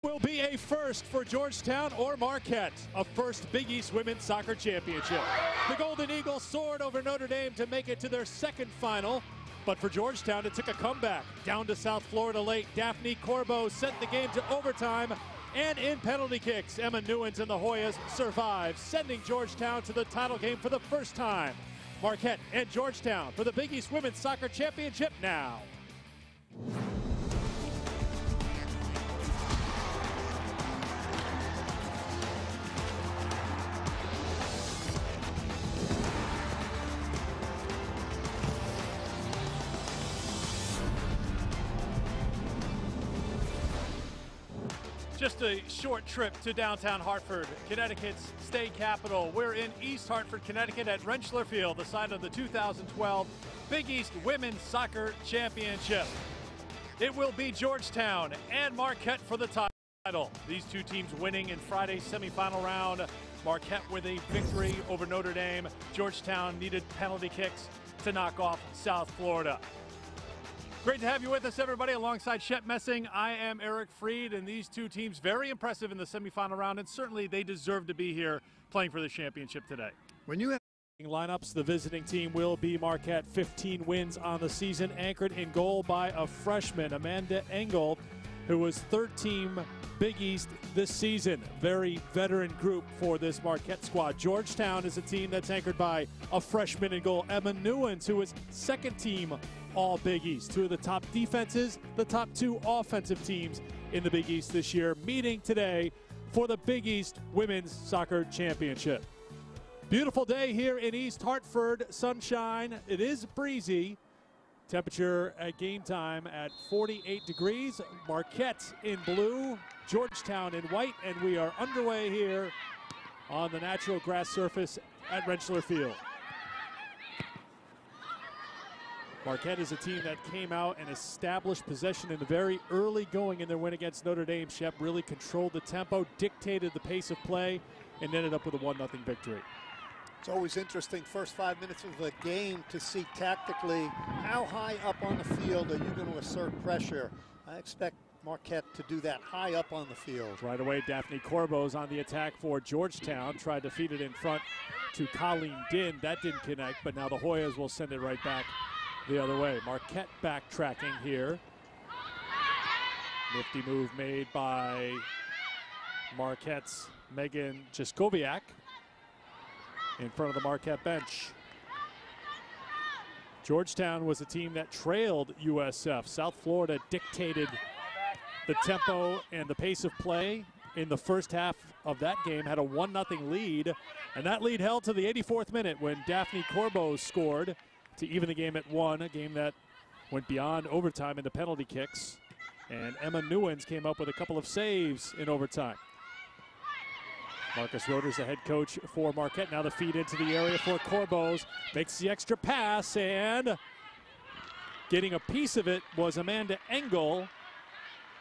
Will be a first for Georgetown or Marquette, a first Big East Women's Soccer Championship. The Golden Eagles soared over Notre Dame to make it to their second final, but for Georgetown it took a comeback. Down to South Florida late, Daphne Corbo sent the game to overtime, and in penalty kicks, Emma Newens and the Hoyas survived, sending Georgetown to the title game for the first time. Marquette and Georgetown for the Big East Women's Soccer Championship now. Just a short trip to downtown Hartford, Connecticut's state capital. We're in East Hartford, Connecticut at Rentschler Field, the site of the 2012 Big East Women's Soccer Championship. It will be Georgetown and Marquette for the title. These two teams winning in Friday's semifinal round. Marquette with a victory over Notre Dame. Georgetown needed penalty kicks to knock off South Florida. Great to have you with us, everybody. Alongside Shep Messing, I am Eric Freed, and these two teams very impressive in the semifinal round, and certainly they deserve to be here playing for the championship today. When you have lineups, the visiting team will be Marquette. 15 wins on the season, anchored in goal by a freshman, Amanda Engel, who was third team Big East this season. Very veteran group for this Marquette squad. Georgetown is a team that's anchored by a freshman in goal, Emma Newens, who is second team All Big East. Two of the top defenses, the top two offensive teams in the Big East this year, meeting today for the Big East Women's Soccer Championship. Beautiful day here in East Hartford, sunshine. It is breezy. Temperature at game time at 48 degrees. Marquette in blue, Georgetown in white, and we are underway here on the natural grass surface at Rentschler Field. Marquette is a team that came out and established possession in the very early going in their win against Notre Dame. Shep really controlled the tempo, dictated the pace of play, and ended up with a 1-0 victory. It's always interesting, first 5 minutes of the game, to see tactically how high up on the field are you going to assert pressure. I expect Marquette to do that high up on the field. Right away, Daphne Corbo's on the attack for Georgetown. Tried to feed it in front to Colleen Din. That didn't connect, but now the Hoyas will send it right back the other way. Marquette backtracking here. Nifty move made by Marquette's Megan Jaskowiak in front of the Marquette bench. Georgetown was a team that trailed USF. South Florida dictated the tempo and the pace of play in the first half of that game, had a 1-0 lead, and that lead held to the 84th minute when Daphne Corbo scored to even the game at 1, a game that went beyond overtime into penalty kicks. And Emma Newens came up with a couple of saves in overtime. Marcus Roeder's the head coach for Marquette. Now the feed into the area for Corbo's. Makes the extra pass, and getting a piece of it was Amanda Engel.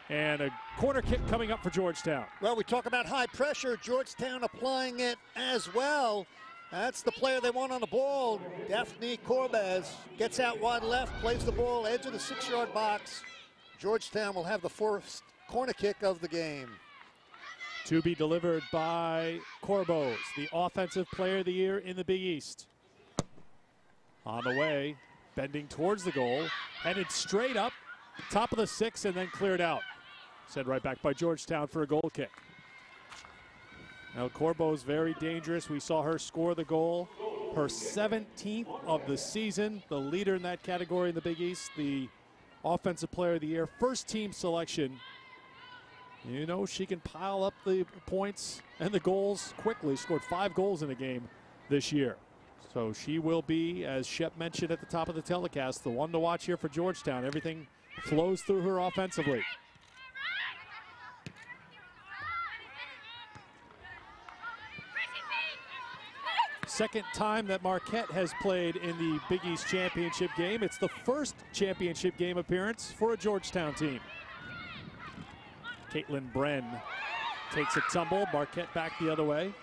And a corner kick coming up for Georgetown. Well, we talk about high pressure. Georgetown applying it as well. That's the player they want on the ball. Daphne Corbo gets out wide left, plays the ball, edge of the 6-yard box. Georgetown will have the first corner kick of the game. To be delivered by Corbo's, the offensive player of the year in the Big East. On the way, bending towards the goal, headed straight up, top of the 6, and then cleared out. Sent right back by Georgetown for a goal kick. Now Corbo's very dangerous. We saw her score the goal, her 17th of the season, the leader in that category in the Big East, the offensive player of the year, first team selection. You know, she can pile up the points and the goals quickly. Scored 5 goals in a game this year. So she will be, as Shep mentioned at the top of the telecast, the one to watch here for Georgetown. Everything flows through her offensively. Second time that Marquette has played in the Big East Championship game. It's the first championship game appearance for a Georgetown team. Caitlin Bren takes a tumble. Marquette back the other way.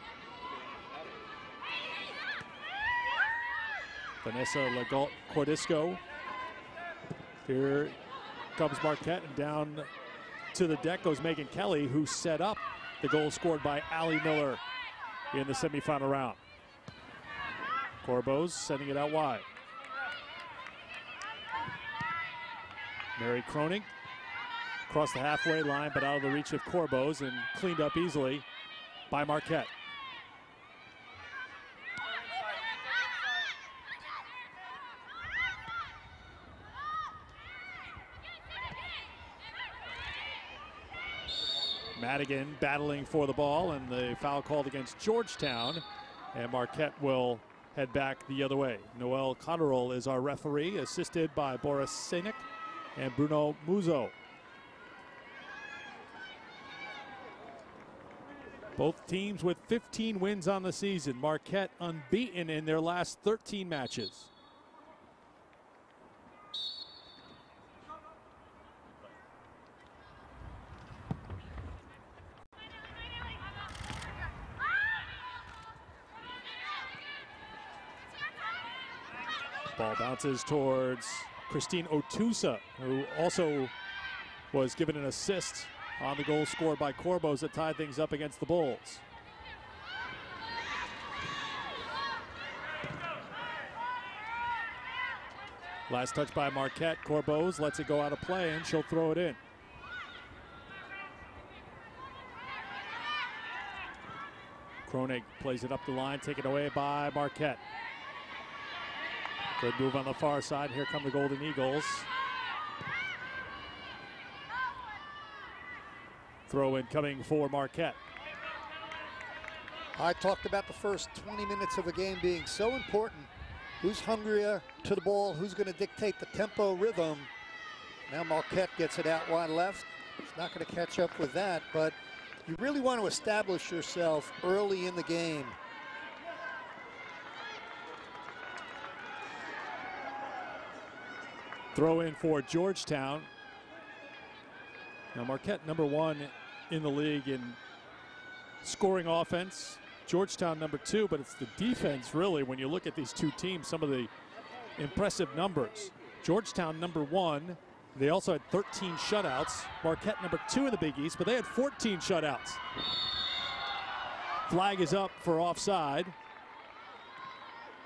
Vanessa Cordisco. Here comes Marquette, and down to the deck goes Megan Kelly, who set up the goal scored by Allie Miller in the semifinal round. Corbo's sending it out wide. Mary Croning across the halfway line, but out of the reach of Corbo's and cleaned up easily by Marquette. Madigan battling for the ball, and the foul called against Georgetown, and Marquette will head back the other way. Noelle Cotterill is our referee, assisted by Boris Senik and Bruno Muzo. Both teams with 15 wins on the season. Marquette unbeaten in their last 13 matches. Ball bounces towards Christine Otusa, who also was given an assist on the goal scored by Corbo's that tied things up against the Bulls. Last touch by Marquette. Corbo's lets it go out of play, and she'll throw it in. Kronig plays it up the line, taken away by Marquette. Good move on the far side. Here come the Golden Eagles. Throw in coming for Marquette. I talked about the first 20 minutes of the game being so important. Who's hungrier to the ball? Who's going to dictate the tempo, rhythm? Now Marquette gets it out wide left. It's not going to catch up with that, but you really want to establish yourself early in the game. Throw in for Georgetown. Now Marquette #1 in the league in scoring offense. Georgetown #2, but it's the defense really when you look at these two teams, some of the impressive numbers. Georgetown #1, they also had 13 shutouts. Marquette #2 in the Big East, but they had 14 shutouts. Flag is up for offside.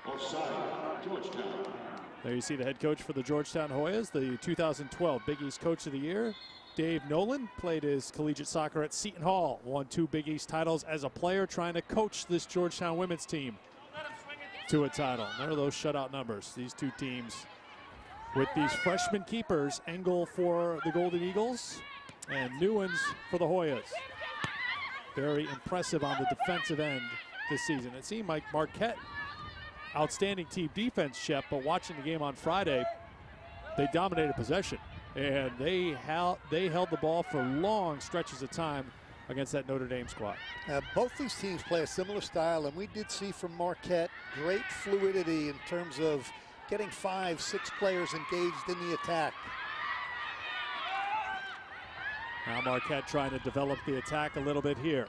Offside, Georgetown. There you see the head coach for the Georgetown Hoyas, the 2012 Big East Coach of the Year. Dave Nolan played his collegiate soccer at Seton Hall, won 2 Big East titles as a player, trying to coach this Georgetown women's team to a title. There are those shutout numbers. These two teams with these freshman keepers, Engel for the Golden Eagles and Newens for the Hoyas. Very impressive on the defensive end this season. It seemed like Marquette, outstanding team defense, Shep, but watching the game on Friday, they dominated possession. And they held the ball for long stretches of time against that Notre Dame squad. Both these teams play a similar style, and we did see from Marquette great fluidity in terms of getting 5, 6 players engaged in the attack. Now Marquette trying to develop the attack a little bit here.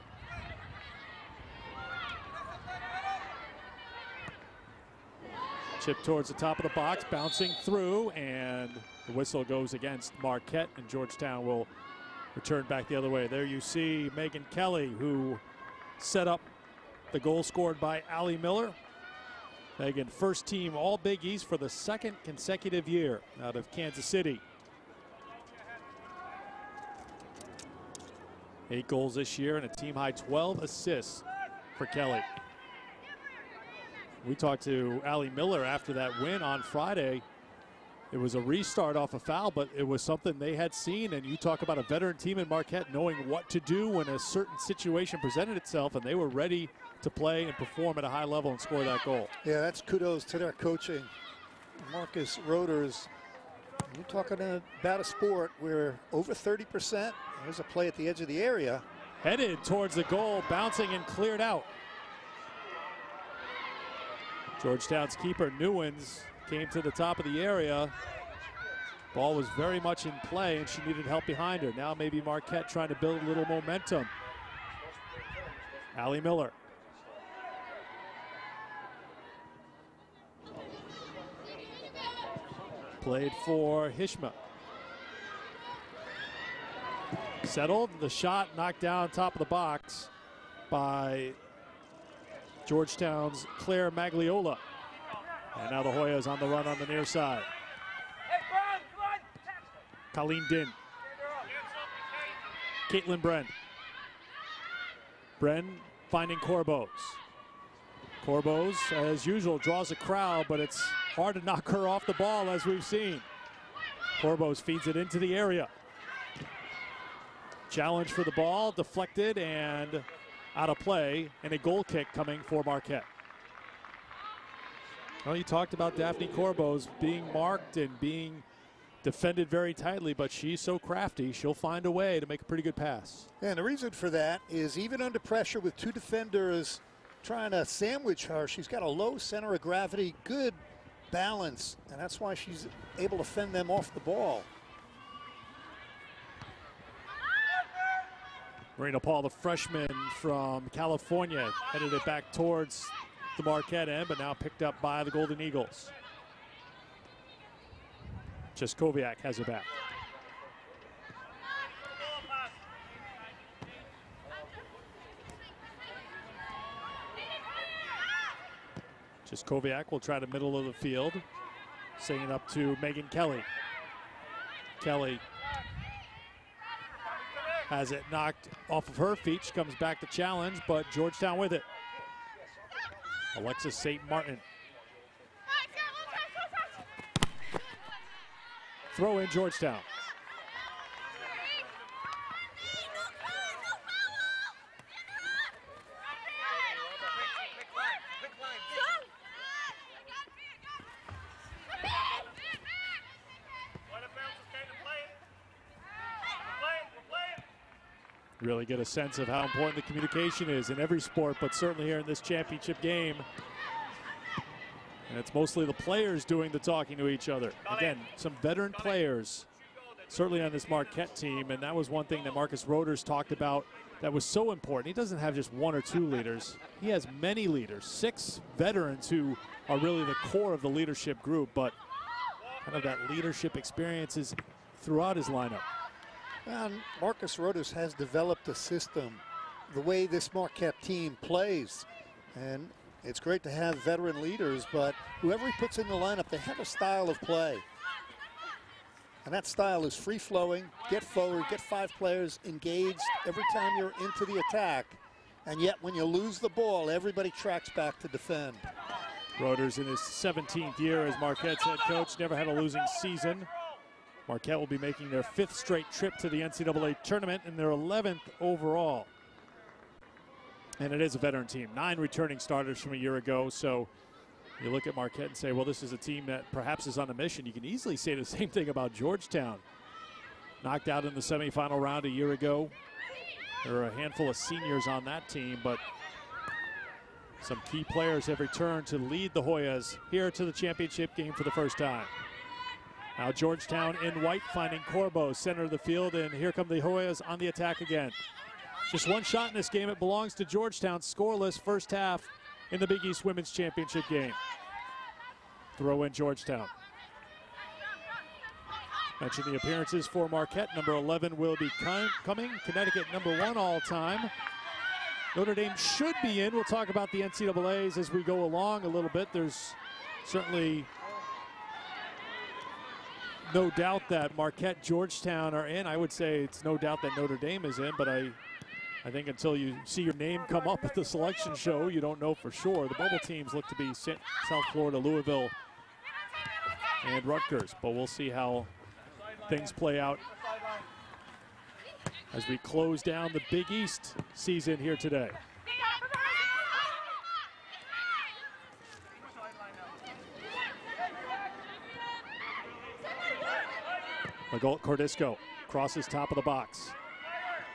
Chip towards the top of the box, bouncing through, and the whistle goes against Marquette, and Georgetown will return back the other way. There you see Megan Kelly, who set up the goal scored by Allie Miller. Megan, first team All Big East for the 2nd consecutive year out of Kansas City. 8 goals this year and a team high 12 assists for Kelly. We talked to Allie Miller after that win on Friday. It was a restart off a foul, but it was something they had seen. And you talk about a veteran team in Marquette knowing what to do when a certain situation presented itself, and they were ready to play and perform at a high level and score that goal. Yeah, that's kudos to their coaching. Marcus Roders, you're talking about a sport where over 30%, there's a play at the edge of the area. Headed towards the goal, bouncing and cleared out. Georgetown's keeper, Newens, came to the top of the area. Ball was very much in play, and she needed help behind her. Now maybe Marquette trying to build a little momentum. Allie Miller. Played for Hishma. Settled. The shot knocked down top of the box by Georgetown's Claire Magliola. And now the Hoyas on the run on the near side. Colleen Din. Caitlin Bren. Bren finding Corbos. Corbos, as usual, draws a crowd, but it's hard to knock her off the ball, as we've seen. Corbos feeds it into the area. Challenge for the ball, deflected and out of play, and a goal kick coming for Marquette. Well, you talked about Daphne Corbos being marked and being defended very tightly, but she's so crafty, she'll find a way to make a pretty good pass. And the reason for that is even under pressure with two defenders trying to sandwich her, she's got a low center of gravity, good balance, and that's why she's able to fend them off the ball. Marina Paul, the freshman from California, headed it back towards the Marquette end, but now picked up by the Golden Eagles. Cheskowiak has it back. Cheskowiak will try the middle of the field, sending it up to Megan Kelly. Kelly has it knocked off of her feet. She comes back to challenge, but Georgetown with it. Alexis St. Martin. Throw in Georgetown. Really get a sense of how important the communication is in every sport, but certainly here in this championship game. And it's mostly the players doing the talking to each other. Again, some veteran players certainly on this Marquette team, and that was one thing that Marcus Roders talked about that was so important. He doesn't have just one or two leaders. He has many leaders, 6 veterans who are really the core of the leadership group, but kind of that leadership experience is throughout his lineup. And Marcus Roders has developed a system, the way this Marquette team plays. And it's great to have veteran leaders, but whoever he puts in the lineup, they have a style of play. And that style is free-flowing, get forward, get 5 players engaged every time you're into the attack. And yet when you lose the ball, everybody tracks back to defend. Roders in his 17th year as Marquette's head coach, never had a losing season. Marquette will be making their 5th straight trip to the NCAA tournament and their 11th overall. And it is a veteran team, 9 returning starters from a year ago. So you look at Marquette and say, well, this is a team that perhaps is on a mission. You can easily say the same thing about Georgetown. Knocked out in the semifinal round a year ago. There are a handful of seniors on that team, but some key players have returned to lead the Hoyas here to the championship game for the first time. Now Georgetown in white finding Corbo, center of the field, and here come the Hoyas on the attack again. Just one shot in this game. It belongs to Georgetown. Scoreless first half in the Big East Women's Championship game. Throw in Georgetown. Mention the appearances for Marquette. Number 11 will be coming. Connecticut number 1 all time. Notre Dame should be in. We'll talk about the NCAAs as we go along a little bit. There's certainly no doubt that Marquette, Georgetown are in. I would say it's no doubt that Notre Dame is in, but I think until you see your name come up at the selection show, you don't know for sure. The bubble teams look to be South Florida, Louisville, and Rutgers, but we'll see how things play out as we close down the Big East season here today. Magolt Cordisco crosses top of the box.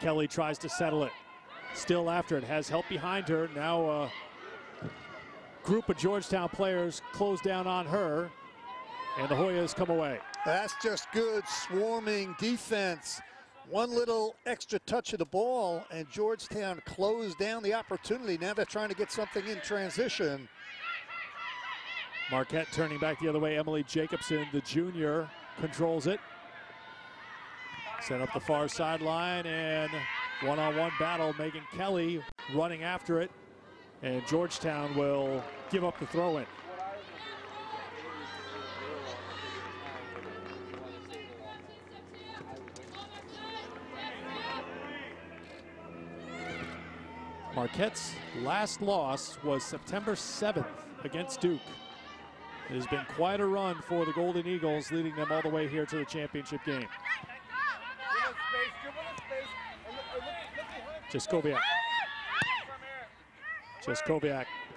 Kelly tries to settle it. Still after it, has help behind her. Now a group of Georgetown players close down on her, and the Hoyas come away. That's just good swarming defense. One little extra touch of the ball, and Georgetown closed down the opportunity. Now they're trying to get something in transition. Marquette turning back the other way. Emily Jacobson, the junior, controls it. Set up the far sideline, and one-on-one battle. Megan Kelly running after it, and Georgetown will give up the throw-in. Marquette's last loss was September 7th against Duke. It has been quite a run for the Golden Eagles, leading them all the way here to the championship game. Jaskowiak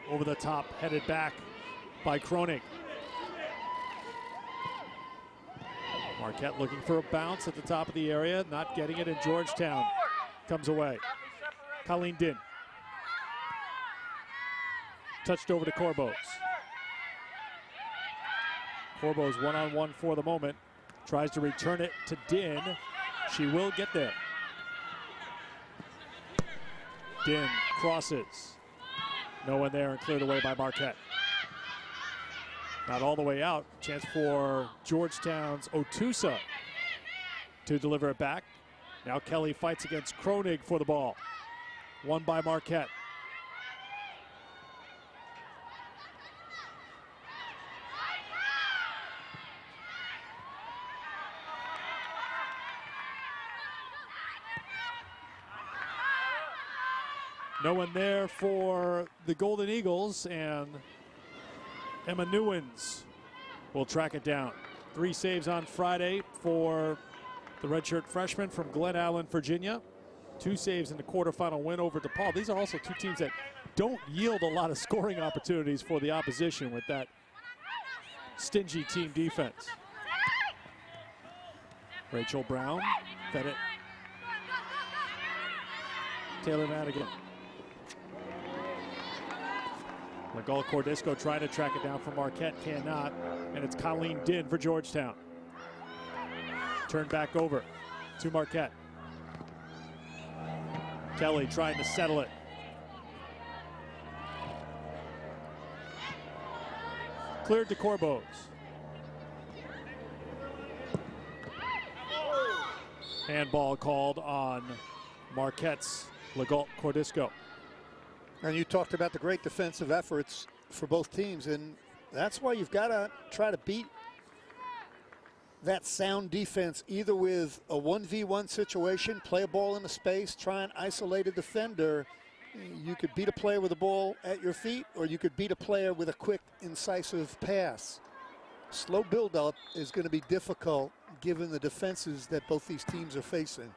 over the top, headed back by Kronig. Marquette looking for a bounce at the top of the area, not getting it, in Georgetown comes away. Colleen Din. Touched over to Corbos. Corbos one-on-one for the moment. Tries to return it to Din. She will get there. Din crosses. No one there and cleared away by Marquette. Not all the way out. Chance for Georgetown's Otusa to deliver it back. Now Kelly fights against Kronig for the ball. Won by Marquette. No one there for the Golden Eagles, and Emma Newens will track it down. 3 saves on Friday for the redshirt freshman from Glen Allen, Virginia. 2 saves in the quarterfinal win over DePaul. These are also 2 teams that don't yield a lot of scoring opportunities for the opposition with that stingy team defense. Rachel Brown fed it. Taylor Madigan. Legal Cordisco trying to track it down for Marquette, cannot, and it's Colleen Din for Georgetown. Turned back over to Marquette. Kelly trying to settle it. Cleared to Corbos. Handball called on Marquette's Legal Cordisco. And you talked about the great defensive efforts for both teams, and that's why you've got to try to beat that sound defense, either with a 1v1 situation, play a ball in the space, try and isolate a defender. You could beat a player with a ball at your feet, or you could beat a player with a quick, incisive pass. Slow build-up is going to be difficult given the defenses that both these teams are facing.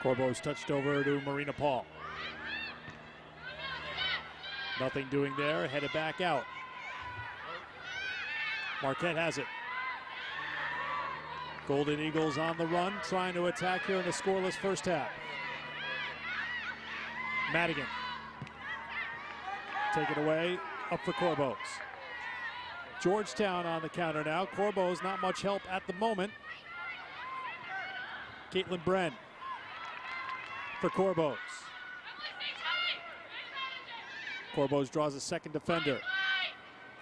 Corbos touched over to Marina Paul. Nothing doing there, headed back out. Marquette has it. Golden Eagles on the run, trying to attack here in a scoreless first half. Madigan. Take it away, up for Corbos. Georgetown on the counter now. Corbos not much help at the moment. Caitlin Bren for Corbos. Corbos draws a second defender.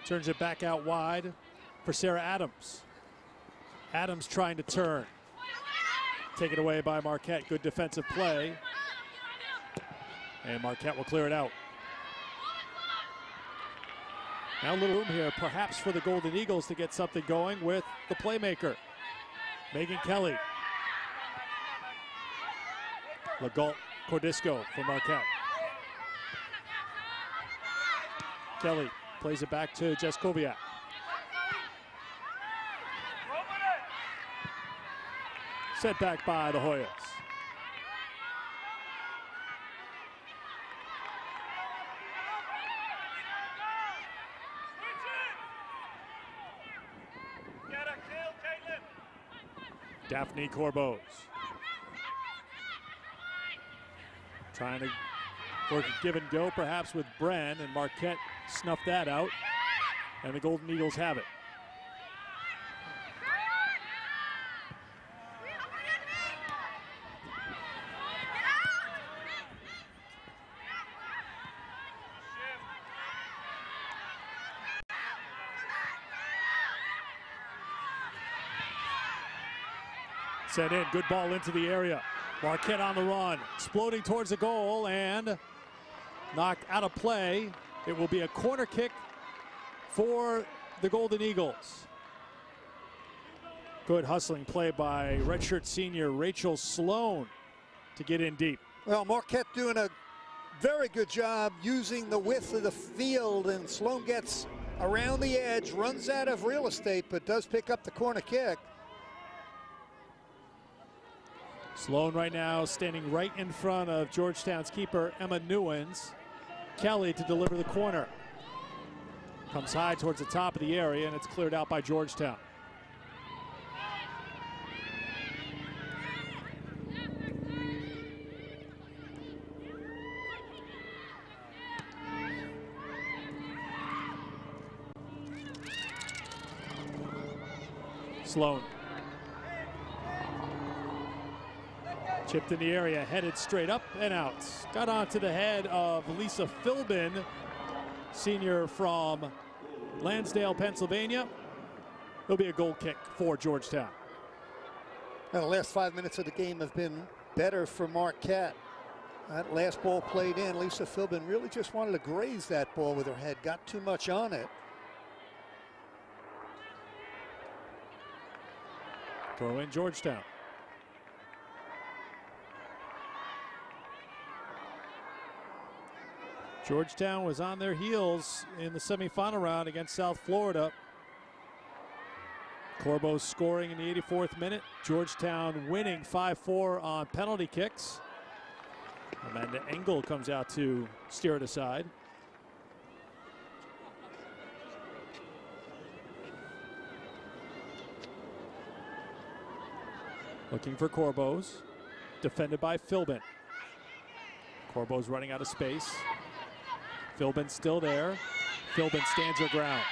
Turns it back out wide for Sarah Adams. Adams trying to turn. Taken away by Marquette. Good defensive play. And Marquette will clear it out. Now a little room here, perhaps for the Golden Eagles to get something going with the playmaker, Megan Kelly. Legal Cordisco for Marquette. Kelly plays it back to Jaskowiak. Set back by the Hoyas. Daphne Corbos. Trying to work a give and go perhaps with Bren, and Marquette snuffed that out, and the Golden Eagles have it. Sent in, good ball into the area. Marquette on the run, exploding towards the goal and knocked out of play. It will be a corner kick for the Golden Eagles. Good hustling play by redshirt senior Rachel Sloan to get in deep. Well, Marquette doing a very good job using the width of the field, and Sloan gets around the edge, runs out of real estate, but does pick up the corner kick. Sloan right now standing right in front of Georgetown's keeper, Emma Newens. Kelly to deliver the corner. Comes high towards the top of the area, and it's cleared out by Georgetown. Sloan. Chipped in the area, headed straight up and out. Got onto the head of Lisa Philbin, senior from Lansdale, Pennsylvania. It'll be a goal kick for Georgetown. Now, the last 5 minutes of the game have been better for Marquette. That last ball played in, Lisa Philbin really just wanted to graze that ball with her head, got too much on it. Throw in Georgetown. Georgetown was on their heels in the semifinal round against South Florida. Corbo scoring in the 84th minute. Georgetown winning 5-4 on penalty kicks. Amanda Engel comes out to steer it aside. Looking for Corbos. Defended by Philbin. Corbo's running out of space. Philbin still there. Philbin stands her ground.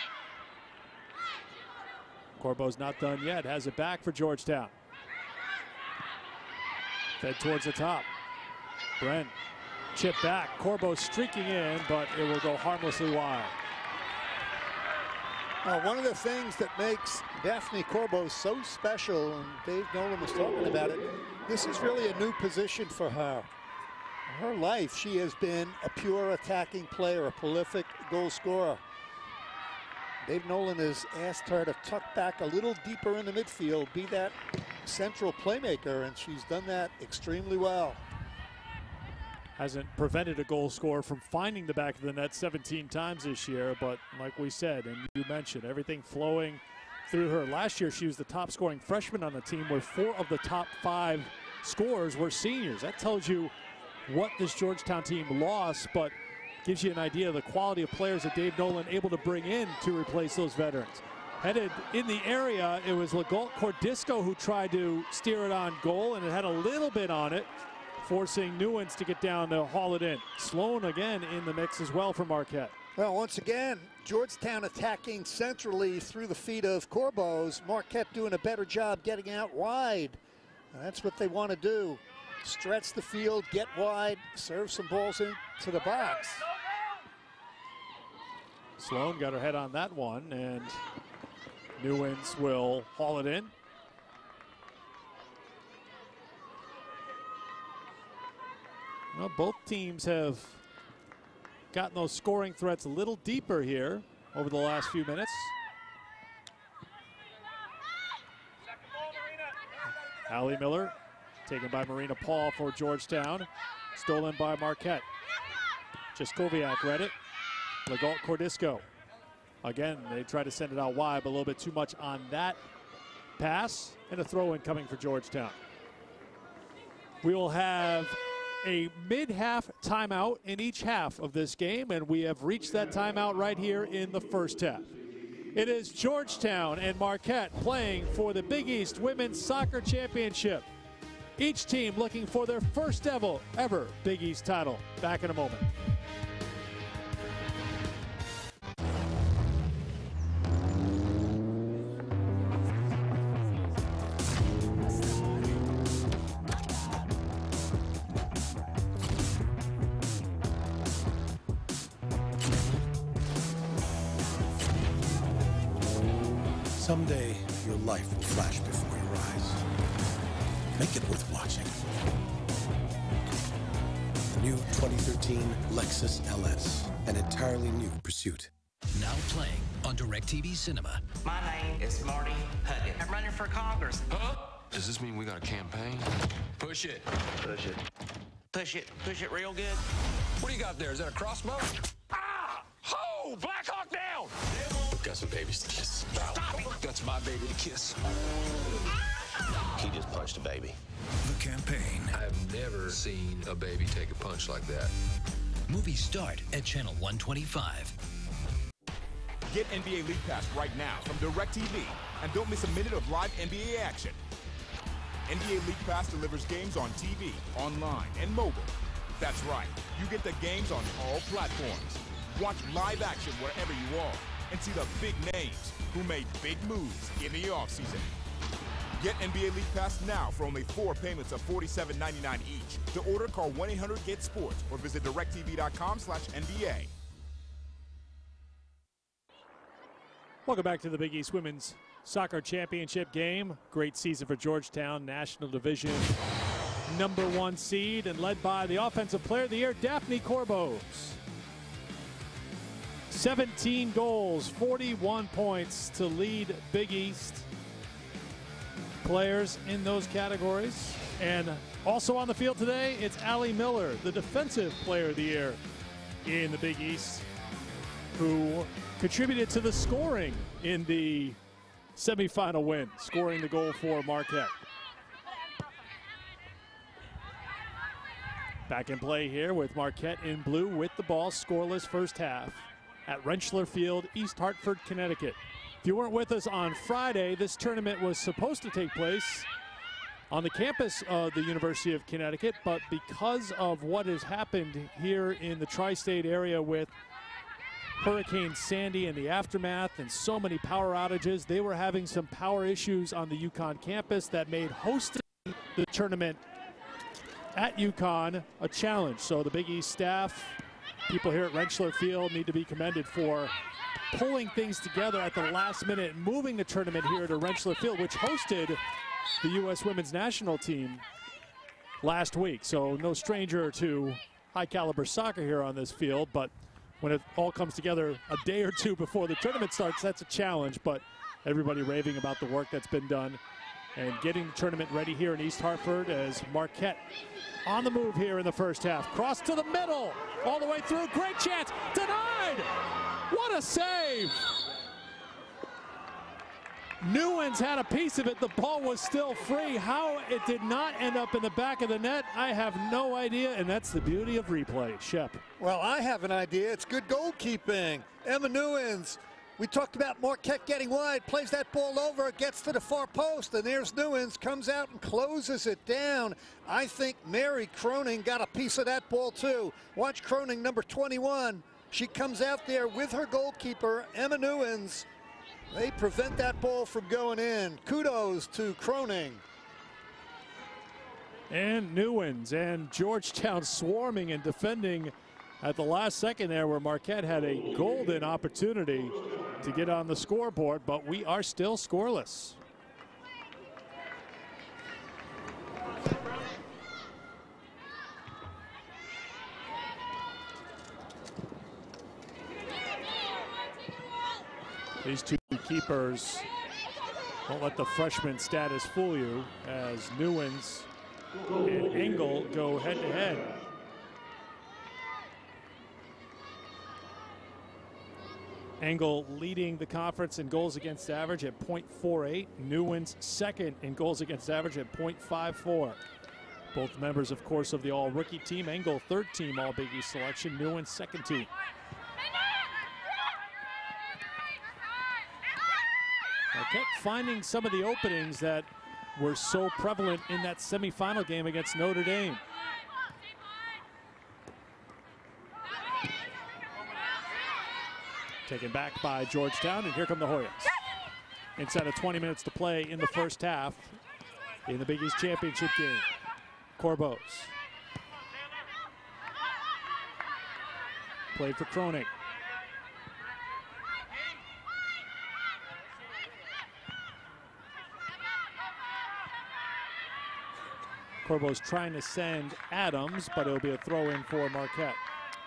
Corbo's not done yet. Has it back for Georgetown. Fed towards the top. Bren. Chip back. Corbo streaking in, but it will go harmlessly wide. One of the things that makes Daphne Corbo so special, and Dave Nolan was talking about it, this is really a new position for her. Her life, she has been a pure attacking player, a prolific goal scorer. Dave Nolan has asked her to tuck back a little deeper in the midfield, be that central playmaker, and she's done that extremely well. Hasn't prevented a goal scorer from finding the back of the net 17 times this year, but like we said, and you mentioned, everything flowing through her. Last year, she was the top scoring freshman on the team, where 4 of the top 5 scorers were seniors. That tells you what this Georgetown team lost, but gives you an idea of the quality of players that Dave Nolan able to bring in to replace those veterans. Headed in the area, it was Legault Cordisco who tried to steer it on goal, and it had a little bit on it, forcing Newens to get down to haul it in. Sloan again in the mix as well for Marquette. Well, once again, Georgetown attacking centrally through the feet of Corbos. Marquette doing a better job getting out wide. That's what they want to do. Stretch the field, get wide, serve some balls into the box. Sloan got her head on that one, and Newens will haul it in. Well, both teams have gotten those scoring threats a little deeper here over the last few minutes. Allie Miller taken by Marina Paul for Georgetown. Stolen by Marquette. Jaskowiak read it. Legault Cordisco. Again, they try to send it out wide, but a little bit too much on that pass. And a throw-in coming for Georgetown. We will have a mid-half timeout in each half of this game, and we have reached that timeout right here in the first half. It is Georgetown and Marquette playing for the Big East Women's Soccer Championship. Each team looking for their first ever Big East title. Back in a moment. Someday, your life will flash before your eyes. make it worth watching. The new 2013 Lexus LS, an entirely new pursuit. Now playing on DirecTV Cinema. My name is Marty Huggins. I'm running for Congress. Huh? Does this mean we got a campaign? Push it. Push it. Push it. Push it real good. What do you got there? Is that a crossbow? Ah! Ho! Black Hawk down! Got some babies to kiss. Stop it! That's my baby to kiss. He just punched a baby. The campaign. I've never seen a baby take a punch like that. Movies start at Channel 125. Get NBA League Pass right now from DirecTV and don't miss a minute of live NBA action. NBA League Pass delivers games on TV, online, and mobile. That's right, you get the games on all platforms. Watch live action wherever you are and see the big names who made big moves in the offseason. Get NBA League Pass now for only 4 payments of $47.99 each. To order, call 1-800-GET-SPORTS or visit directv.com/NBA. Welcome back to the Big East Women's Soccer Championship game. Great season for Georgetown, National Division #1 seed, and led by the Offensive Player of the Year, Daphne Corbos. 17 goals, 41 points to lead Big East players in those categories. And also on the field today, it's Allie Miller, the Defensive Player of the Year in the Big East, who contributed to the scoring in the semifinal win, scoring the goal for Marquette. Back in play here with Marquette in blue with the ball, scoreless first half at Rentschler Field, East Hartford, Connecticut. If you weren't with us on Friday, this tournament was supposed to take place on the campus of the University of Connecticut, but because of what has happened here in the tri-state area with Hurricane Sandy and the aftermath and so many power outages, they were having some power issues on the UConn campus that made hosting the tournament at UConn a challenge. So the Big East staff, people here at Rentschler Field, need to be commended for pulling things together at the last minute, moving the tournament here to Rentschler Field, which hosted the U.S. women's national team last week. So no stranger to high caliber soccer here on this field, but when it all comes together a day or two before the tournament starts, that's a challenge. But everybody raving about the work that's been done and getting the tournament ready here in East Hartford as Marquette on the move here in the first half. Cross to the middle, all the way through, great chance, denied! What a save! Newens had a piece of it, the ball was still free. How it did not end up in the back of the net, I have no idea, and that's the beauty of replay. Shep. Well, I have an idea. It's good goalkeeping. Emma Newens, we talked about Marquette getting wide, plays that ball over, gets to the far post, and there's Newens, comes out and closes it down. I think Mary Croning got a piece of that ball too. Watch Croning, number 21. She comes out there with her goalkeeper, Emma Newens. They prevent that ball from going in. Kudos to Croning. And Newens and Georgetown swarming and defending at the last second there, where Marquette had a golden opportunity to get on the scoreboard, but we are still scoreless. These two keepers don't let the freshman status fool you, as Newens and Engel go head-to-head. Engel leading the conference in goals against average at .48. Newens second in goals against average at .54. Both members, of course, of the all-rookie team. Engel third team all-Big East selection. Newens second team. Marquette finding some of the openings that were so prevalent in that semifinal game against Notre Dame. Taken back by Georgetown, and here come the Hoyas. Inside of 20 minutes to play in the first half in the Big East Championship game. Corbos. Played for Croning. Corbo's trying to send Adams, but it'll be a throw in for Marquette.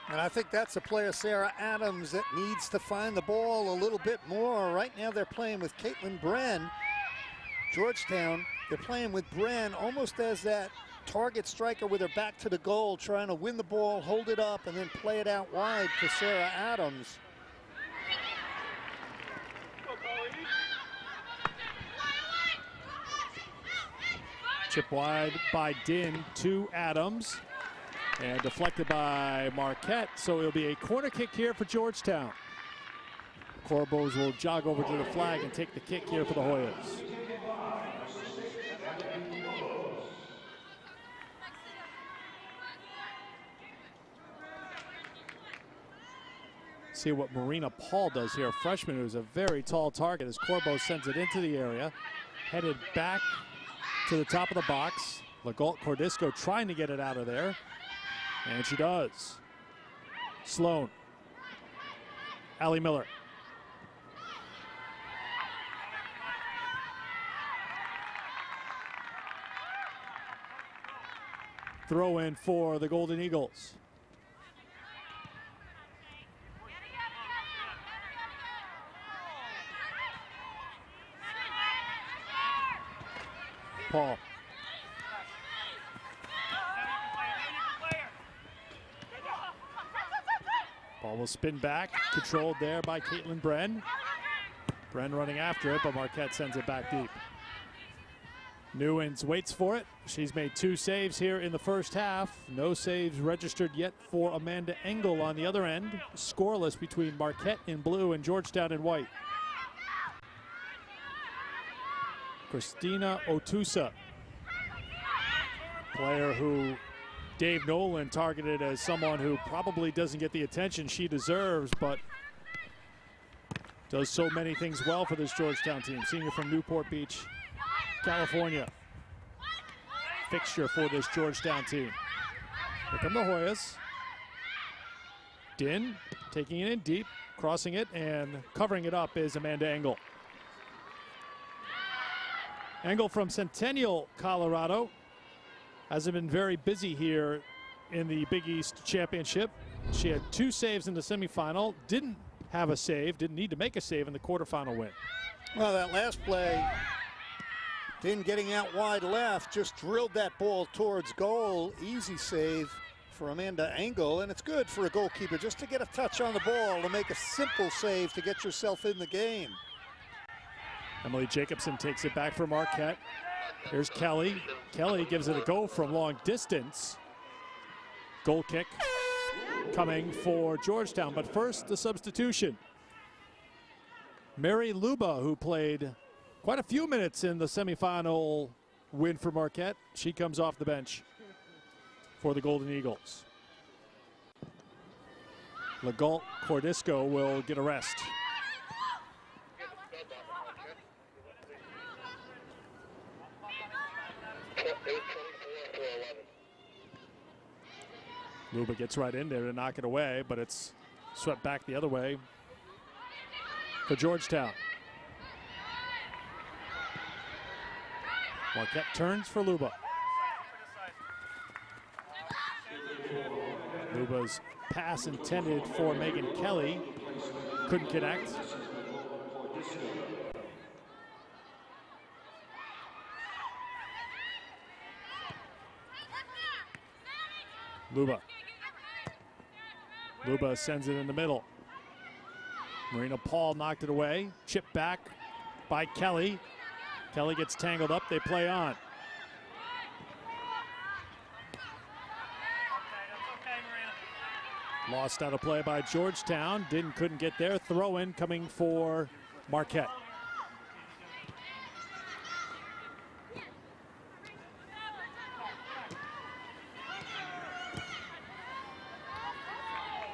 And I think that's the player, Sarah Adams, that needs to find the ball a little bit more. Right now they're playing with Caitlin Bren. Georgetown, they're playing with Bren almost as that target striker with her back to the goal, trying to win the ball, hold it up, and then play it out wide for Sarah Adams. Chip wide by Din to Adams. And deflected by Marquette, so it'll be a corner kick here for Georgetown. Corbos will jog over to the flag and take the kick here for the Hoyas. See what Marina Paul does here, a freshman who's a very tall target as Corbo sends it into the area. Headed back to the top of the box. Legault Cordisco trying to get it out of there. And she does. Sloan. Allie Miller. Throw in for the Golden Eagles. Paul. Ball will spin back, controlled there by Caitlin Bren. Bren running after it, but Marquette sends it back deep. Newens waits for it. She's made 2 saves here in the first half. No saves registered yet for Amanda Engel on the other end. Scoreless between Marquette in blue and Georgetown in white. Christina Otusa, player who Dave Nolan targeted as someone who probably doesn't get the attention she deserves, but does so many things well for this Georgetown team. Senior from Newport Beach, California. Fixture for this Georgetown team. Here come the Hoyas. Din taking it in deep, crossing it, and covering it up is Amanda Engel. Engel from Centennial, Colorado. Hasn't been very busy here in the Big East Championship. She had 2 saves in the semifinal, didn't have a save, didn't need to make a save in the quarterfinal win. Well, that last play, Din getting out wide left, just drilled that ball towards goal. Easy save for Amanda Engel, and it's good for a goalkeeper just to get a touch on the ball, to make a simple save to get yourself in the game. Emily Jacobson takes it back for Marquette. Here's Kelly. Kelly gives it a go from long distance. Goal kick coming for Georgetown, but first the substitution. Mary Luba, who played quite a few minutes in the semifinal win for Marquette. She comes off the bench for the Golden Eagles. Legault Cordisco will get a rest. Luba gets right in there to knock it away, but it's swept back the other way for Georgetown. Marquette turns for Luba. Luba's pass intended for Megan Kelly. Couldn't connect. Luba. Luba sends it in the middle. Marina Paul knocked it away. Chip back by Kelly. Kelly gets tangled up. They play on. Lost out of play by Georgetown. Couldn't get there. Throw in coming for Marquette.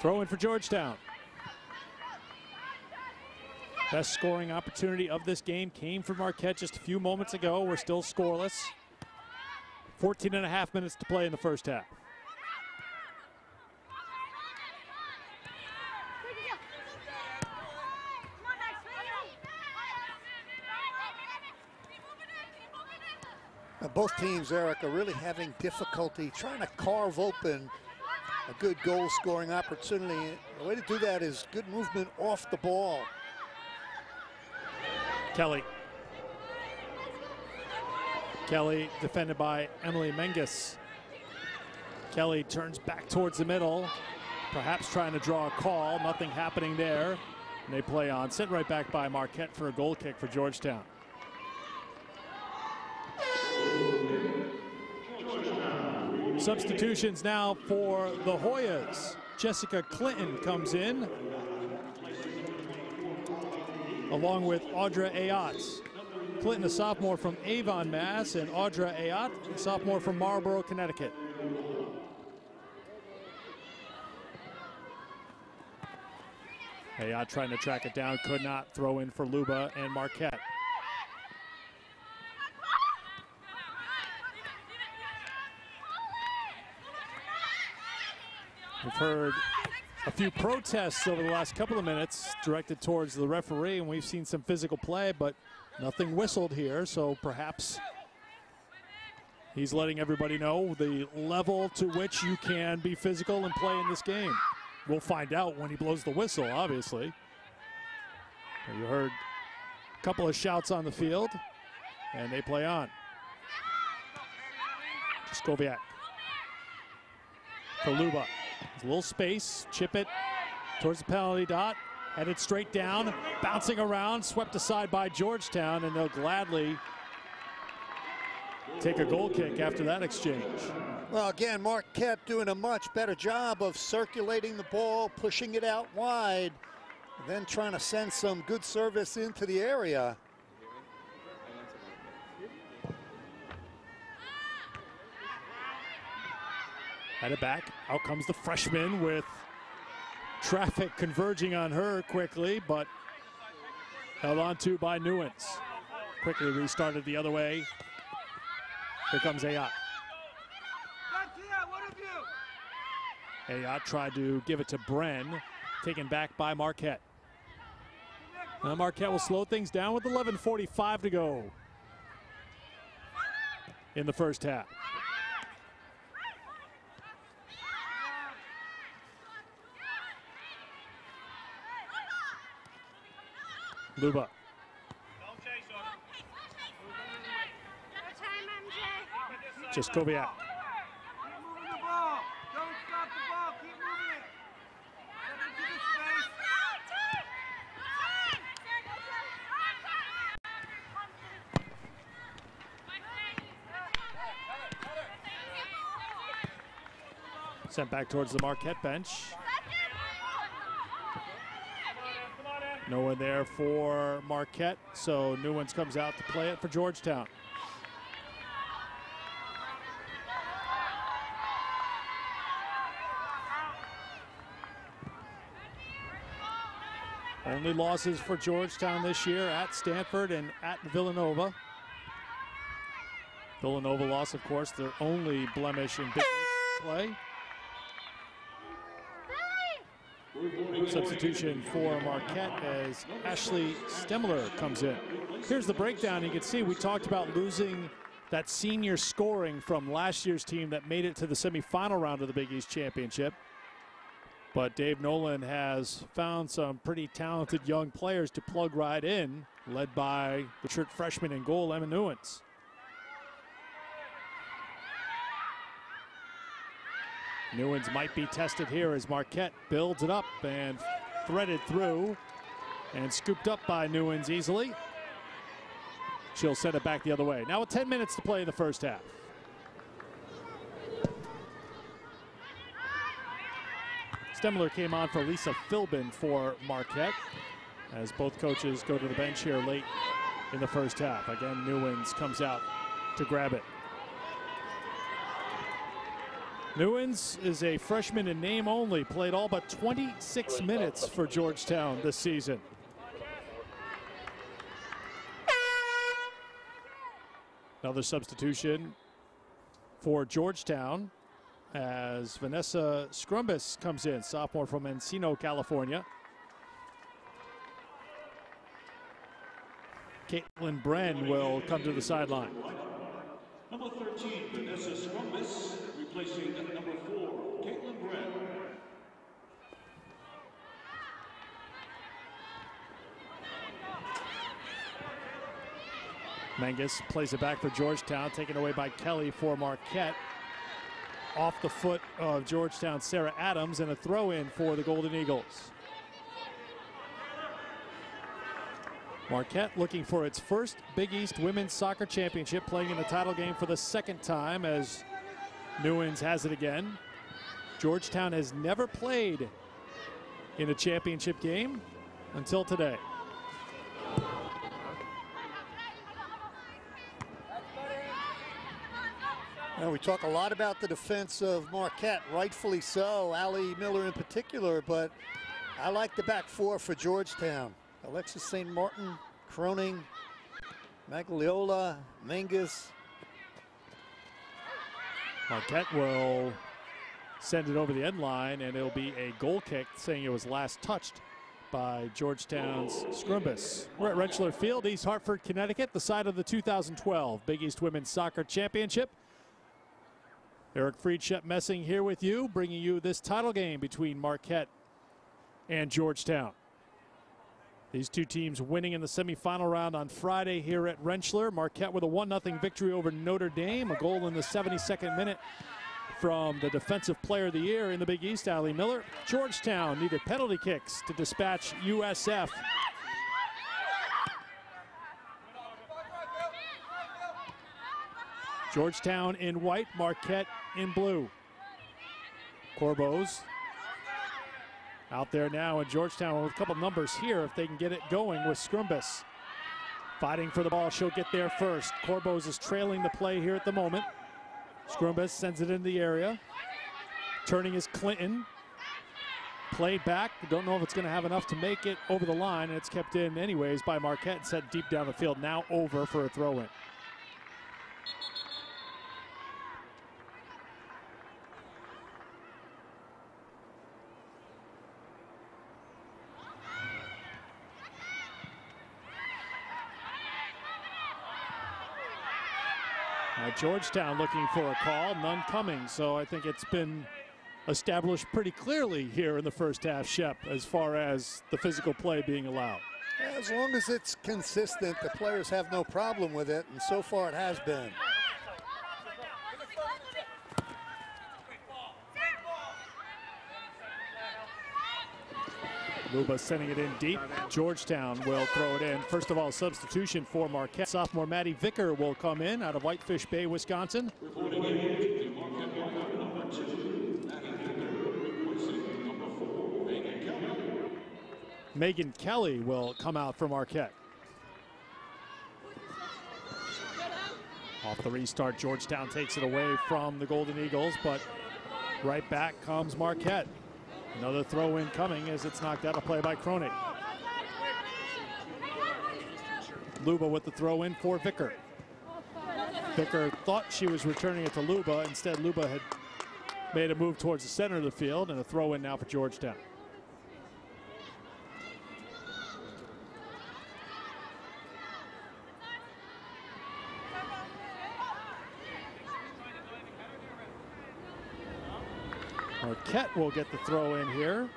Throw in for Georgetown. Best scoring opportunity of this game came from Marquette just a few moments ago. We're still scoreless. 14.5 minutes to play in the first half. Both teams, Eric, are really having difficulty trying to carve open a good goal-scoring opportunity. The way to do that is good movement off the ball. Kelly defended by Emily Menges. Kelly turns back towards the middle, perhaps trying to draw a call. Nothing happening there. And they play on. Sent right back by Marquette for a goal kick for Georgetown. Substitutions now for the Hoyas. Jessica Clinton comes in, along with Audra Ayotte. Clinton, a sophomore from Avon, Mass, and Audra Ayotte, a sophomore from Marlborough, Connecticut. Ayotte trying to track it down, could not. Throw in for Luba and Marquette. We've heard a few protests over the last couple of minutes directed towards the referee, and we've seen some physical play, but nothing whistled here, so perhaps he's letting everybody know the level to which you can be physical and play in this game. We'll find out when he blows the whistle, obviously. You heard a couple of shouts on the field, and they play on. Skoviak for Luba. There's a little space, chip it towards the penalty dot, headed straight down, bouncing around, swept aside by Georgetown, and they'll gladly take a goal kick after that exchange. Well, again, Marquette doing a much better job of circulating the ball, pushing it out wide, then trying to send some good service into the area. Headed back, out comes the freshman with traffic converging on her quickly, but held on to by Newens. Quickly restarted the other way. Here comes Ayotte. Ayotte tried to give it to Bren, taken back by Marquette. Now Marquette will slow things down with 11:45 to go in the first half. Luba. Just Kobiak. Sent back towards the Marquette bench. No one there for Marquette, so Newens comes out to play it for Georgetown. Only losses for Georgetown this year at Stanford and at Villanova. Villanova lost, of course, their only blemish in Big East play. Substitution for Marquette as Ashley Stemler comes in. Here's the breakdown. You can see we talked about losing that senior scoring from last year's team that made it to the semifinal round of the Big East Championship. But Dave Nolan has found some pretty talented young players to plug right in, led by the shirt freshman in goal, Emma Newens. Newens might be tested here as Marquette builds it up and threaded through and scooped up by Newens easily. She'll send it back the other way. Now with 10 minutes to play in the first half. Stemler came on for Lisa Philbin for Marquette as both coaches go to the bench here late in the first half. Again, Newens comes out to grab it. Newens is a freshman in name only, played all but 26 minutes for Georgetown this season. Another substitution for Georgetown as Vanessa Scrumbus comes in, sophomore from Encino, California. Caitlin Bren will come to the sideline. Number 13, Vanessa Scrumbus, replacing number 4, Caitlin Brett. Mangus plays it back for Georgetown, taken away by Kelly for Marquette. Off the foot of Georgetown, Sarah Adams, and a throw-in for the Golden Eagles. Marquette looking for its first Big East Women's Soccer Championship, playing in the title game for the second time as Newens has it again. Georgetown has never played in a championship game until today. Now, we talk a lot about the defense of Marquette, rightfully so, Allie Miller in particular, but I like the back four for Georgetown. Alexis St. Martin, Croning, Magliola, Mangus. Marquette will send it over the end line, and it'll be a goal kick, saying it was last touched by Georgetown's Scrumbus. We're at Rentschler Field, East Hartford, Connecticut, the site of the 2012 Big East Women's Soccer Championship. Eric Friedshep Messing here with you, bringing you this title game between Marquette and Georgetown. These two teams winning in the semifinal round on Friday here at Rentschler. Marquette with a 1-0 victory over Notre Dame, a goal in the 72nd minute from the Defensive Player of the Year in the Big East, Allie Miller. Georgetown needed penalty kicks to dispatch USF. Georgetown in white, Marquette in blue. Corbos out there now, and Georgetown with a couple numbers here if they can get it going with Scrumbus. Fighting for the ball, she'll get there first. Corbos is trailing the play here at the moment. Scrumbus sends it into the area. Turning is Clinton. Played back, don't know if it's gonna have enough to make it over the line, and it's kept in anyways by Marquette and set deep down the field, now over for a throw-in. Georgetown looking for a call, none coming, so I think it's been established pretty clearly here in the first half, Shep, as far as the physical play being allowed. As long as it's consistent, the players have no problem with it, and so far it has been. Luba sending it in deep. Georgetown will throw it in. First of all, substitution for Marquette. Sophomore Maddie Vicker will come in out of Whitefish Bay, Wisconsin. Megan Kelly will come out for Marquette. Off the restart, Georgetown takes it away from the Golden Eagles, but right back comes Marquette. Another throw-in coming as it's knocked out of play by Cronin. Luba with the throw-in for Vicker. Vicker thought she was returning it to Luba. Instead, Luba had made a move towards the center of the field, and a throw-in now for Georgetown. Marquette will get the throw in here.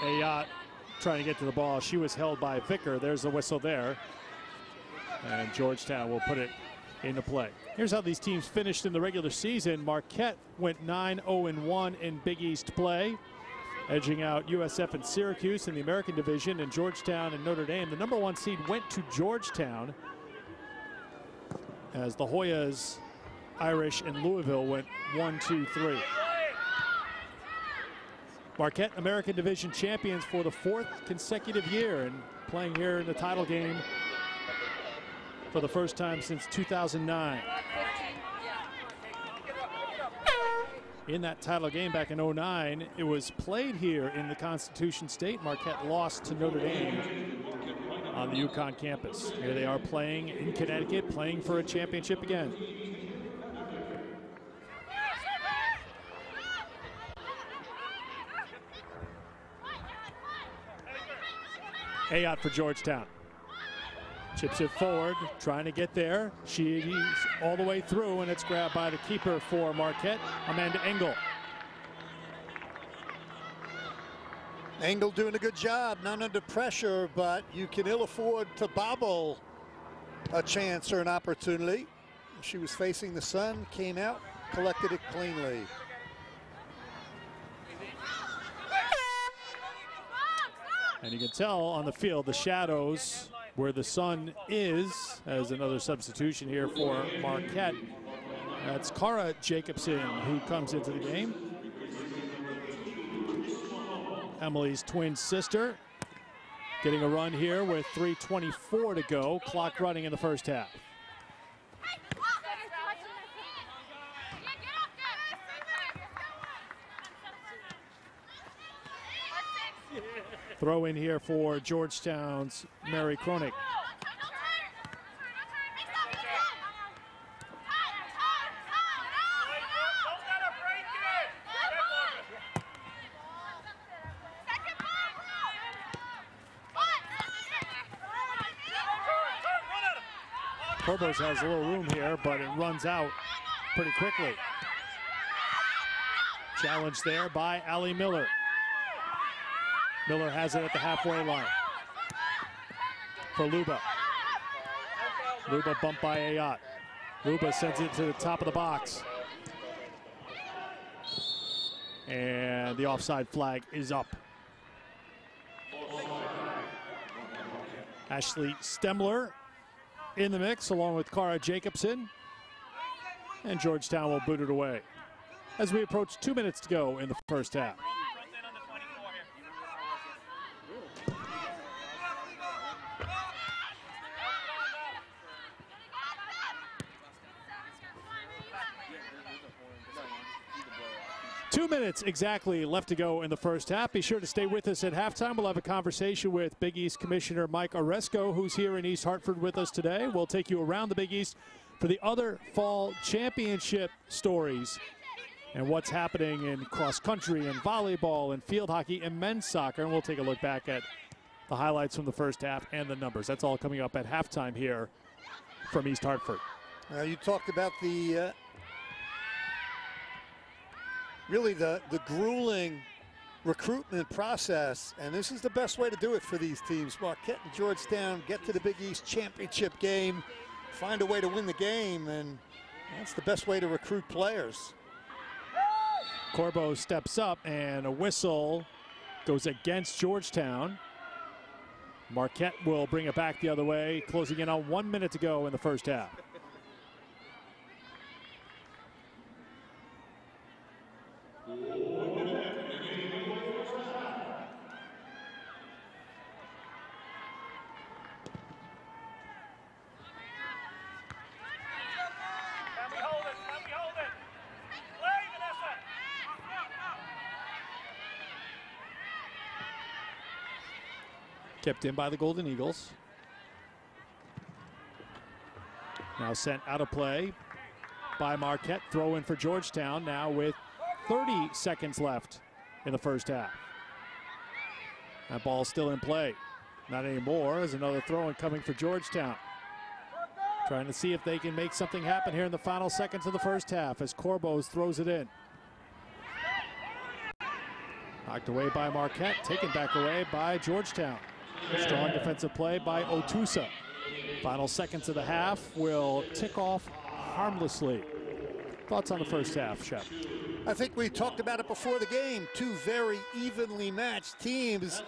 Ayat trying to get to the ball. She was held by Vicker. There's the whistle there. And Georgetown will put it into play. Here's how these teams finished in the regular season. Marquette went 9-0-1 in Big East play, edging out USF and Syracuse in the American division, and Georgetown and Notre Dame. The #1 seed went to Georgetown as the Hoyas, Irish, and Louisville went 1-2-3. Marquette American division champions for the 4th consecutive year and playing here in the title game for the first time since 2009. In that title game back in 2009, it was played here in the Constitution State. Marquette lost to Notre Dame on the UConn campus. Here they are playing in Connecticut, playing for a championship again. Ayotte for Georgetown. Chips it forward, trying to get there. She's all the way through, and it's grabbed by the keeper for Marquette, Amanda Engel. Engel doing a good job, not under pressure, but you can ill afford to bobble a chance or an opportunity. She was facing the sun, came out, collected it cleanly. And you can tell on the field the shadows where the sun is, as another substitution here for Marquette. That's Cara Jacobson who comes into the game. Emily's twin sister getting a run here with 3:24 to go. Clock running in the first half. Throw in here for Georgetown's Mary Kronig. Corbos has a little room here, but it runs out pretty quickly. Challenge there by Allie Miller. Miller has it at the halfway line for Luba. Luba bumped by Ayotte. Luba sends it to the top of the box. And the offside flag is up. Ashley Stemler in the mix along with Cara Jacobson. And Georgetown will boot it away as we approach 2 minutes to go in the first half. Two minutes exactly left to go in the first half. Be sure to stay with us at halftime. We'll have a conversation with Big East Commissioner Mike Oresco, who's here in East Hartford with us today. We'll take you around the Big East for the other fall championship stories and what's happening in cross country and volleyball and field hockey and men's soccer. And we'll take a look back at the highlights from the first half and the numbers. That's all coming up at halftime here from East Hartford. You talked about the really the grueling recruitment process, and this is the best way to do it for these teams. Marquette and Georgetown get to the Big East championship game, find a way to win the game, and that's the best way to recruit players. Corbo steps up, and a whistle goes against Georgetown. Marquette will bring it back the other way, closing in on 1 minute to go in the first half. Kept in by the Golden Eagles. Now sent out of play by Marquette. Throw in for Georgetown now with 30 seconds left in the first half. That ball still in play. Not anymore. There's another throw in coming for Georgetown. Trying to see if they can make something happen here in the final seconds of the first half as Corbos throws it in. Knocked away by Marquette, taken back away by Georgetown. Strong defensive play by Otusa. Final seconds of the half will tick off harmlessly. Thoughts on the first half, Shep? I think we talked about it before the game. Two very evenly matched teams.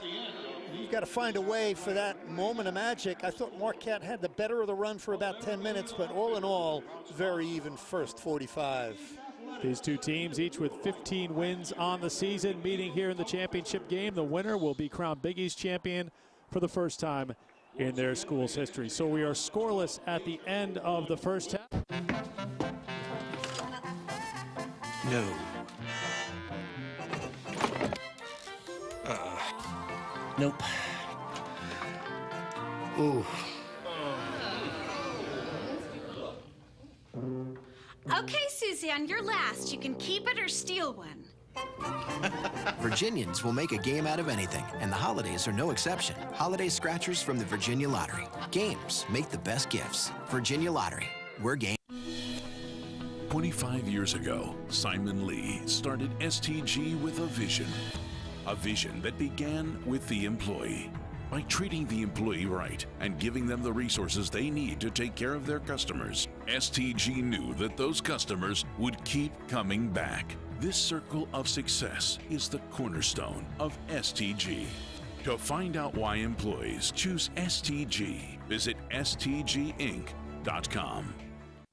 You've got to find a way for that moment of magic. I thought Marquette had the better of the run for about 10 minutes, but all in all, very even first 45. These two teams, each with 15 wins on the season, meeting here in the championship game. The winner will be crowned Big East champion for the first time in their school's history. So we are scoreless at the end of the first half. No. Nope. Ooh. Okay, Suzanne, you're last. You can keep it or steal one. Virginians will make a game out of anything, and the holidays are no exception. Holiday scratchers from the Virginia Lottery. Games make the best gifts. Virginia Lottery. We're game. 25 years ago, Simon Lee started STG with a vision that began with the employee. By treating the employee right and giving them the resources they need to take care of their customers, STG knew that those customers would keep coming back. This circle of success is the cornerstone of STG. To find out why employees choose STG, visit stginc.com.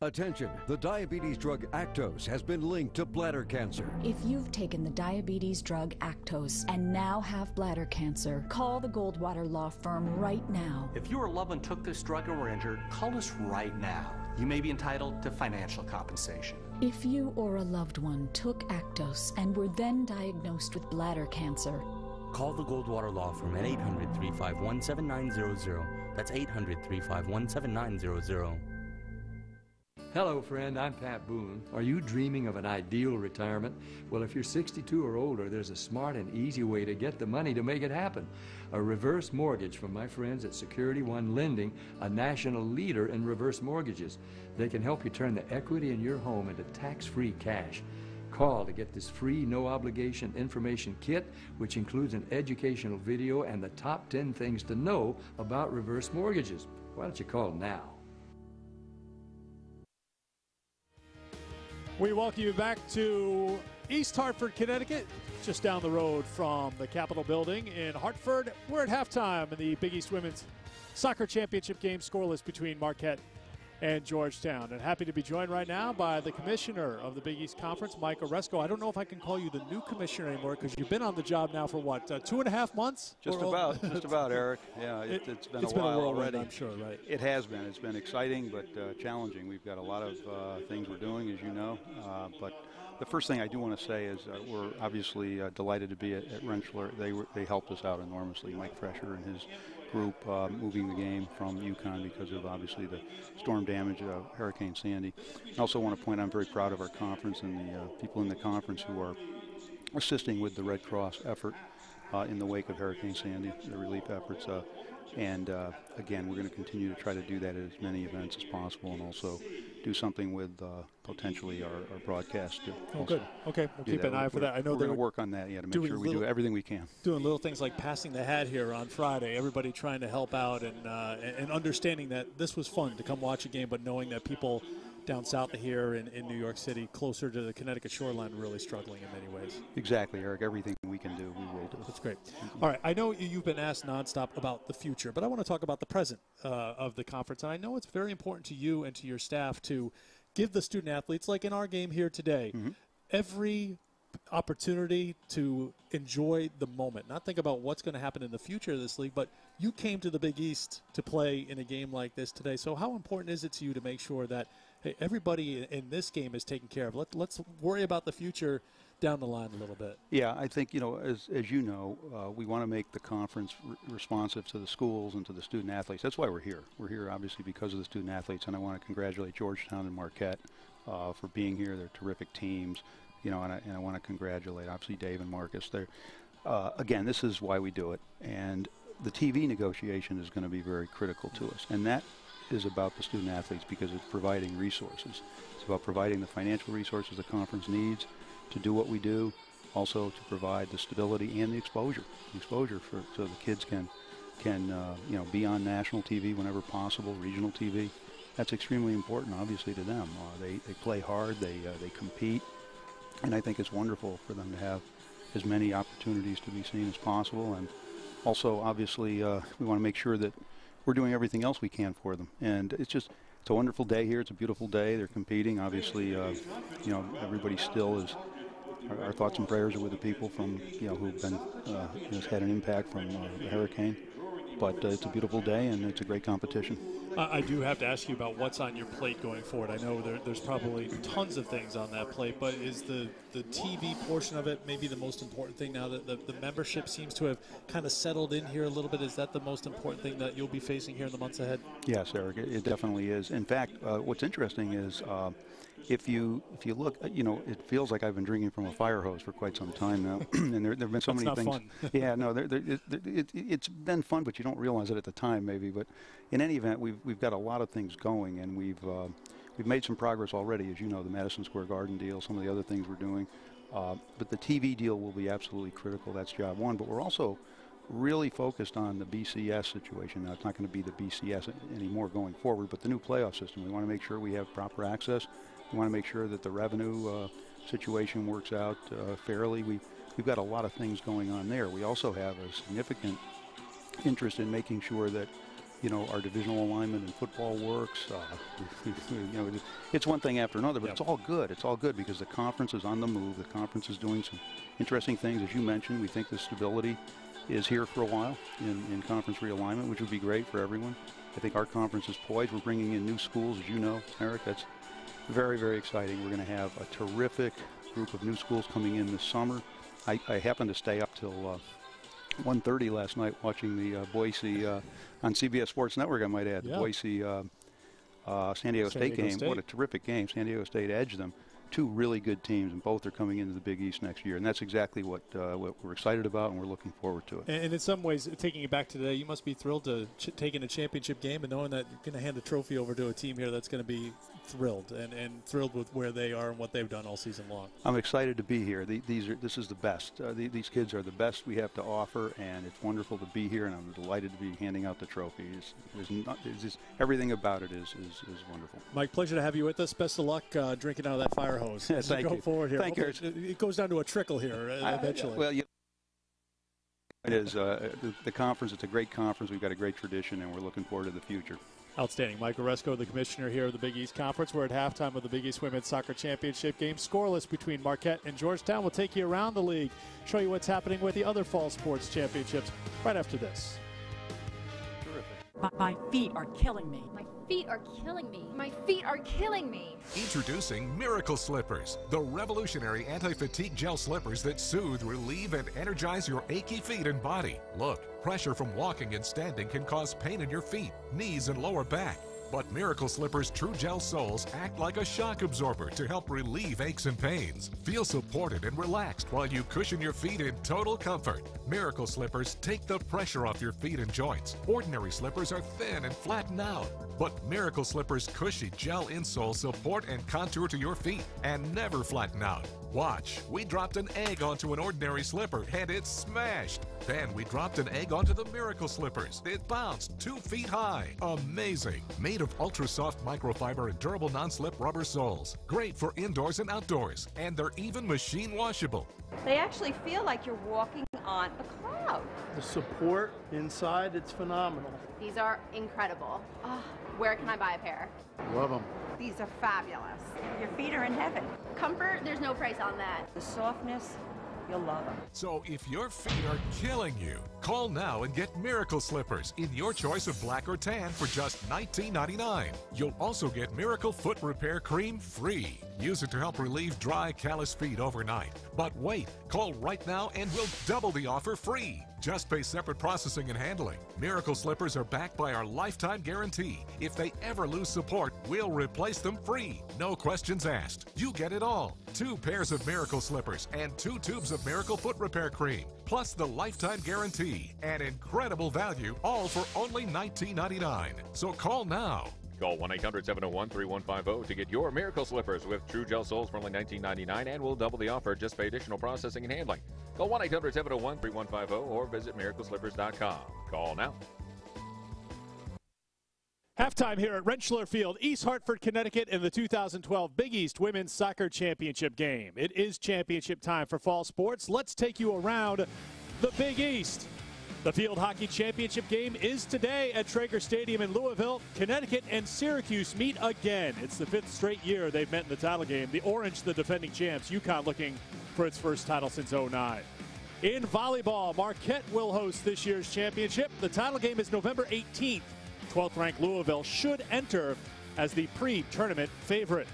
Attention, the diabetes drug Actos has been linked to bladder cancer. If you've taken the diabetes drug Actos and now have bladder cancer, call the Goldwater Law Firm right now. If you or a loved one took this drug and were injured, call us right now. You may be entitled to financial compensation. If you or a loved one took Actos and were then diagnosed with bladder cancer, call the Goldwater Law Firm at 800-351-7900. That's 800-351-7900. Hello, friend. I'm Pat Boone. Are you dreaming of an ideal retirement? Well, if you're 62 or older, there's a smart and easy way to get the money to make it happen. A reverse mortgage from my friends at Security One Lending, a national leader in reverse mortgages. They can help you turn the equity in your home into tax-free cash. Call to get this free, no-obligation information kit, which includes an educational video and the top 10 things to know about reverse mortgages. Why don't you call now? We welcome you back to East Hartford, Connecticut, just down the road from the Capitol Building in Hartford. We're at halftime in the Big East Women's Soccer Championship game, scoreless between Marquette and Georgetown. And happy to be joined right now by the commissioner of the Big East Conference, Mike Oresco. I don't know if I can call you the new commissioner anymore because you've been on the job now for what, 2.5 months? Just about, Eric. Yeah, it's been a while already. I'm sure, right? It has been. It's been exciting but challenging. We've got a lot of things we're doing, as you know. But the first thing I do want to say is we're obviously delighted to be at Rentschler. They helped us out enormously. Mike Fresher and his group moving the game from UConn because of obviously the storm damage of Hurricane Sandy. I also want to point out I'm very proud of our conference and the people in the conference who are assisting with the Red Cross effort in the wake of Hurricane Sandy, the relief efforts. Again, we're going to continue to try to do that at as many events as possible and also do something with potentially our broadcast. Oh, good. Okay, we'll keep an eye for that. I know we're going to work on that, to make sure we do everything we can. Doing little things like passing the hat here on Friday. Everybody trying to help out and understanding that this was fun to come watch a game, but knowing that people down south of here in New York City, closer to the Connecticut shoreline, really struggling in many ways. Exactly, Eric. Everything we can do, we will do. That's great. All right, I know you've been asked nonstop about the future, but I want to talk about the present of the conference. And I know it's very important to you and to your staff to give the student athletes, like in our game here today, every opportunity to enjoy the moment, not think about what's going to happen in the future of this league, but you came to the Big East to play in a game like this today. So how important is it to you to make sure that, hey, everybody in this game is taken care of? Let's worry about the future down the line a little bit. Yeah, I think, as you know, we want to make the conference responsive to the schools and to the student athletes. That's why we're here. We're here, obviously, because of the student athletes, and I want to congratulate Georgetown and Marquette for being here. They're terrific teams, and I want to congratulate, obviously, Dave and Marcus. Again, this is why we do it, and the TV negotiation is going to be very critical to us, and that is about the student athletes because it's providing resources. It's about providing the financial resources the conference needs to do what we do, also to provide the stability and the exposure so the kids can be on national TV whenever possible, regional TV. That's extremely important, obviously, to them. They play hard, they compete, and I think it's wonderful for them to have as many opportunities to be seen as possible. And also, obviously, we want to make sure that we're doing everything else we can for them. And it's a wonderful day here. It's a beautiful day. They're competing. Obviously, everybody still is. Our thoughts and prayers are with the people from, who've been had an impact from the hurricane. But it's a beautiful day and it's a great competition. I do have to ask you about what's on your plate going forward. I know there's probably tons of things on that plate, but is the TV portion of it maybe the most important thing now that the membership seems to have kind of settled in here a little bit? Is that the most important thing that you'll be facing here in the months ahead? Yes, Eric, it definitely is. In fact, what's interesting is if you look, it feels like I've been drinking from a fire hose for quite some time now, and there have been so many things. Fun. Yeah, no, it's been fun, but you don't realize it at the time, maybe. But in any event, we've got a lot of things going, and we've made some progress already, as you know, the Madison Square Garden deal, some of the other things we're doing. But the TV deal will be absolutely critical. That's job one. But we're also really focused on the BCS situation. Now, it's not going to be the BCS anymore going forward, but the new playoff system. We want to make sure we have proper access. We want to make sure that the revenue situation works out fairly. We've got a lot of things going on there. We also have a significant interest in making sure that our divisional alignment in football works. It's one thing after another, but it's all good. It's all good because the conference is on the move. The conference is doing some interesting things. As you mentioned, we think the stability is here for a while in conference realignment, which would be great for everyone. I think our conference is poised. We're bringing in new schools, as you know, Eric. That's very, very exciting. We're going to have a terrific group of new schools coming in this summer. I happened to stay up till 1:30 last night watching the Boise on CBS Sports Network, I might add, the Boise San Diego State game. What a terrific game. San Diego State edged them. Two really good teams, and both are coming into the Big East next year. And that's exactly what we're excited about, and we're looking forward to it. And in some ways, taking it back to today, you must be thrilled to take in a championship game and knowing that you're going to hand the trophy over to a team here that's going to be thrilled and thrilled with where they are and what they've done all season long. I'm excited to be here. This is the best. These kids are the best we have to offer, and it's wonderful to be here, and I'm delighted to be handing out the trophy. Everything about it is wonderful. Mike, pleasure to have you with us. Best of luck drinking out of that fire hose. Yes, thank you. Forward here. Thank you. It goes down to a trickle here eventually. Well, it is the conference. It's a great conference. We've got a great tradition, and we're looking forward to the future. Outstanding. Mike Oresco, the commissioner here of the Big East Conference. We're at halftime of the Big East Women's Soccer Championship game. Scoreless between Marquette and Georgetown. We'll take you around the league, show you what's happening with the other fall sports championships right after this. My feet are killing me. My feet are killing me. My feet are killing me. Introducing Miracle Slippers, the revolutionary anti-fatigue gel slippers that soothe, relieve, and energize your achy feet and body. Look, pressure from walking and standing can cause pain in your feet, knees, and lower back. But Miracle Slippers' True Gel soles act like a shock absorber to help relieve aches and pains. Feel supported and relaxed while you cushion your feet in total comfort. Miracle Slippers take the pressure off your feet and joints. Ordinary slippers are thin and flatten out. But Miracle Slippers' cushy gel insoles support and contour to your feet and never flatten out. Watch, we dropped an egg onto an ordinary slipper and it smashed. Then we dropped an egg onto the Miracle Slippers. It bounced 2 feet high. Amazing. Made of ultra-soft microfiber and durable non-slip rubber soles. Great for indoors and outdoors. And they're even machine washable. They actually feel like you're walking on a cloud. The support inside, it's phenomenal. These are incredible. Oh, where can I buy a pair? Love them. These are fabulous. Your feet are in heaven. Comfort, there's no price on that. The softness, you'll love them. So if your feet are killing you, call now and get Miracle Slippers in your choice of black or tan for just $19.99. You'll also get Miracle Foot Repair Cream free. Use it to help relieve dry, callous feet overnight. But wait, call right now and we'll double the offer free. Just pay separate processing and handling. Miracle Slippers are backed by our lifetime guarantee. If they ever lose support, we'll replace them free. No questions asked. You get it all. 2 pairs of Miracle Slippers and 2 tubes of Miracle Foot Repair Cream, plus the lifetime guarantee. An incredible value, all for only $19.99. So call now. Call 1-800-701-3150 to get your Miracle Slippers with True Gel soles for only $19.99, and we'll double the offer. Just pay additional processing and handling. Call 1-800-701-3150 or visit miracleslippers.com. Call now. Halftime here at Rentschler Field, East Hartford, Connecticut, in the 2012 Big East Women's Soccer Championship game. It is championship time for fall sports. Let's take you around the Big East. The Field Hockey Championship game is today at Traeger Stadium in Louisville. Connecticut and Syracuse meet again. It's the 5th straight year they've met in the title game. The Orange, the defending champs. UConn looking for its first title since '09. In volleyball, Marquette will host this year's championship. The title game is November 18th. 12th-ranked Louisville should enter as the pre-tournament favorite.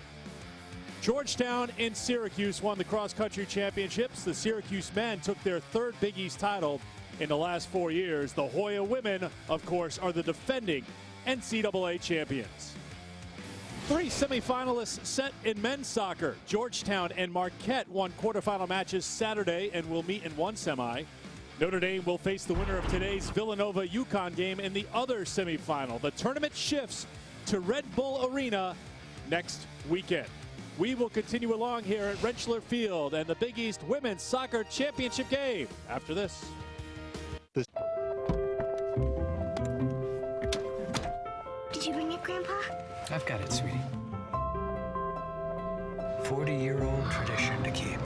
Georgetown and Syracuse won the cross-country championships. The Syracuse men took their 3rd Big East title in the last 4 years. The Hoya women, of course, are the defending NCAA champions. Three semifinalists set in men's soccer. Georgetown and Marquette won quarterfinal matches Saturday and will meet in one semi. Notre Dame will face the winner of today's Villanova-UConn game in the other semifinal. The tournament shifts to Red Bull Arena next weekend. We will continue along here at Rentschler Field and the Big East Women's Soccer Championship game after this. Did you bring it, Grandpa? I've got it, sweetie. 40-year-old tradition to keep.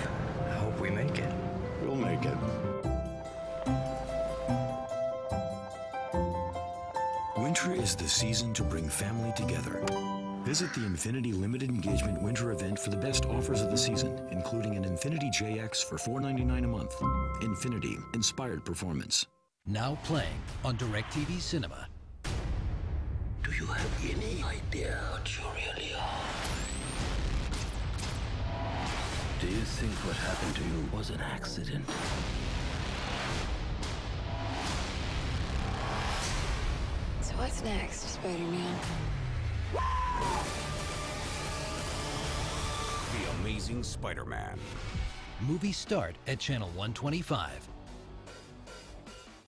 I hope we make it. We'll make it. Winter is the season to bring family together. Visit the Infinity Limited Engagement Winter event for the best offers of the season, including an Infinity JX for $4.99 a month. Infinity, inspired performance. Now playing on DirecTV Cinema. Do you have any idea what you really are? Do you think what happened to you was an accident? So what's next, Spider-Man? The Amazing Spider-Man. Movies start at Channel 125.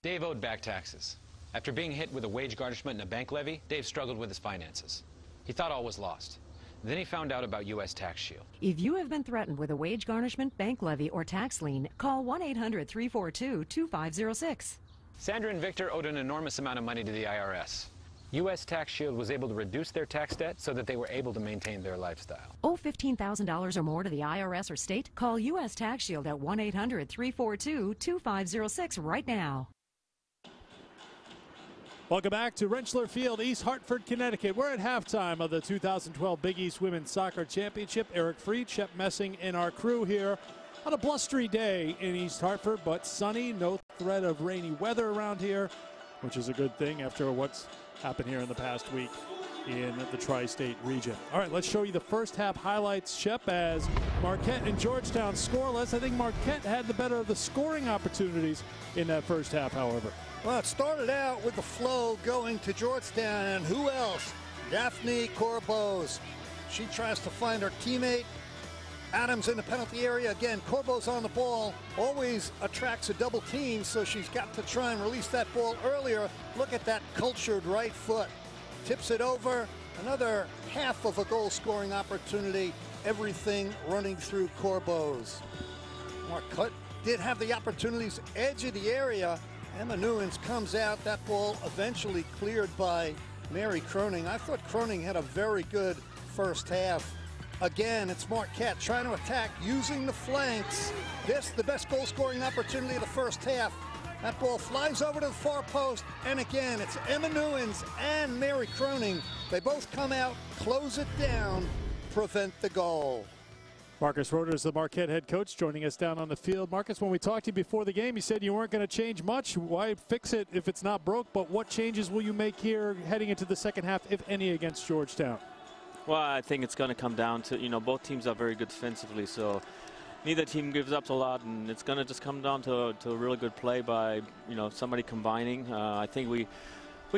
Dave owed back taxes. After being hit with a wage garnishment and a bank levy, Dave struggled with his finances. He thought all was lost. Then he found out about U.S. Tax Shield. If you have been threatened with a wage garnishment, bank levy, or tax lien, call 1-800-342-2506. Sandra and Victor owed an enormous amount of money to the IRS. U.S. Tax Shield was able to reduce their tax debt so that they were able to maintain their lifestyle. Owe $15,000 or more to the IRS or state? Call U.S. Tax Shield at 1-800-342-2506 right now. Welcome back to Rentschler Field, East Hartford, Connecticut. We're at halftime of the 2012 Big East Women's Soccer Championship. Eric Freed, Shep Messing, and our crew here on a blustery day in East Hartford, but sunny, no threat of rainy weather around here, which is a good thing after what's happened here in the past week in the tri-state region. All right, let's show you the first half highlights, Shep, as Marquette and Georgetown scoreless. I think Marquette had the better of the scoring opportunities in that first half, however. Well, it started out with the flow going to Georgetown, and who else? Daphne Corbose. She tries to find her teammate. Adams in the penalty area. Again, Corbose on the ball. Always attracts a double team, so she's got to try and release that ball earlier. Look at that cultured right foot. Tips it over. Another half of a goal-scoring opportunity. Everything running through Corbose. Marquette did have the opportunities, edge of the area. Emma Newens comes out. That ball eventually cleared by Mary Croning. I thought Croning had a very good first half. Again, it's Marquette trying to attack using the flanks. This, the best goal-scoring opportunity of the first half. That ball flies over to the far post, and again, it's Emma Newens and Mary Croning. They both come out, close it down, prevent the goal. Marcus Roders, the Marquette head coach, joining us down on the field. Marcus, when we talked to you before the game, you said you weren't going to change much. Why fix it if it's not broke? But what changes will you make here heading into the second half, if any, against Georgetown? Well, I think it's going to come down to, both teams are very good defensively, so neither team gives up a lot, and it's going to just come down to a really good play by, somebody combining. I think we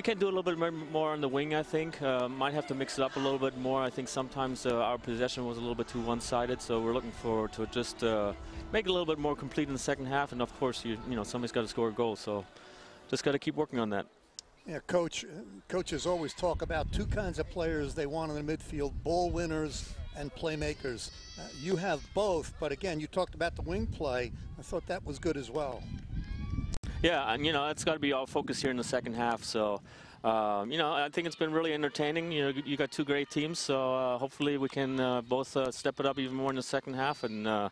can do a little bit more on the wing, I think. Might have to mix it up a little bit more. I think sometimes our possession was a little bit too one-sided, so we're looking forward to just make it a little bit more complete in the second half, and of course, somebody's got to score a goal, so just got to keep working on that. Yeah, coaches always talk about two kinds of players they want in the midfield, ball winners and playmakers. You have both, but again, you talked about the wing play. I thought that was good as well. Yeah, and that's got to be our focus here in the second half. So, I think it's been really entertaining. You got two great teams, so hopefully we can both step it up even more in the second half and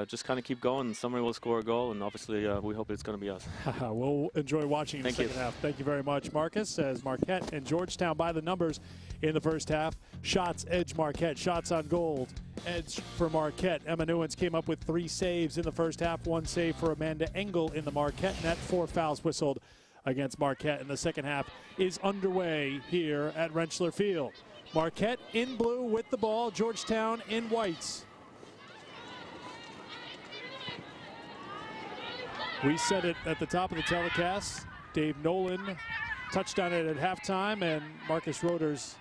just kind of keep going. Somebody will score a goal, and obviously we hope it's going to be us. We'll enjoy watching the second half. Thank you very much, Marcus. As Marquette and Georgetown by the numbers in the first half. Shots edge Marquette. Shots on goal edge for Marquette. Emma Newens came up with 3 saves in the first half. 1 save for Amanda Engel in the Marquette net. 4 fouls whistled against Marquette, and the second half is underway here at Rentschler Field. Marquette in blue with the ball. Georgetown in whites. We said it at the top of the telecast. Dave Nolan touched on it at halftime, and Marcus Roders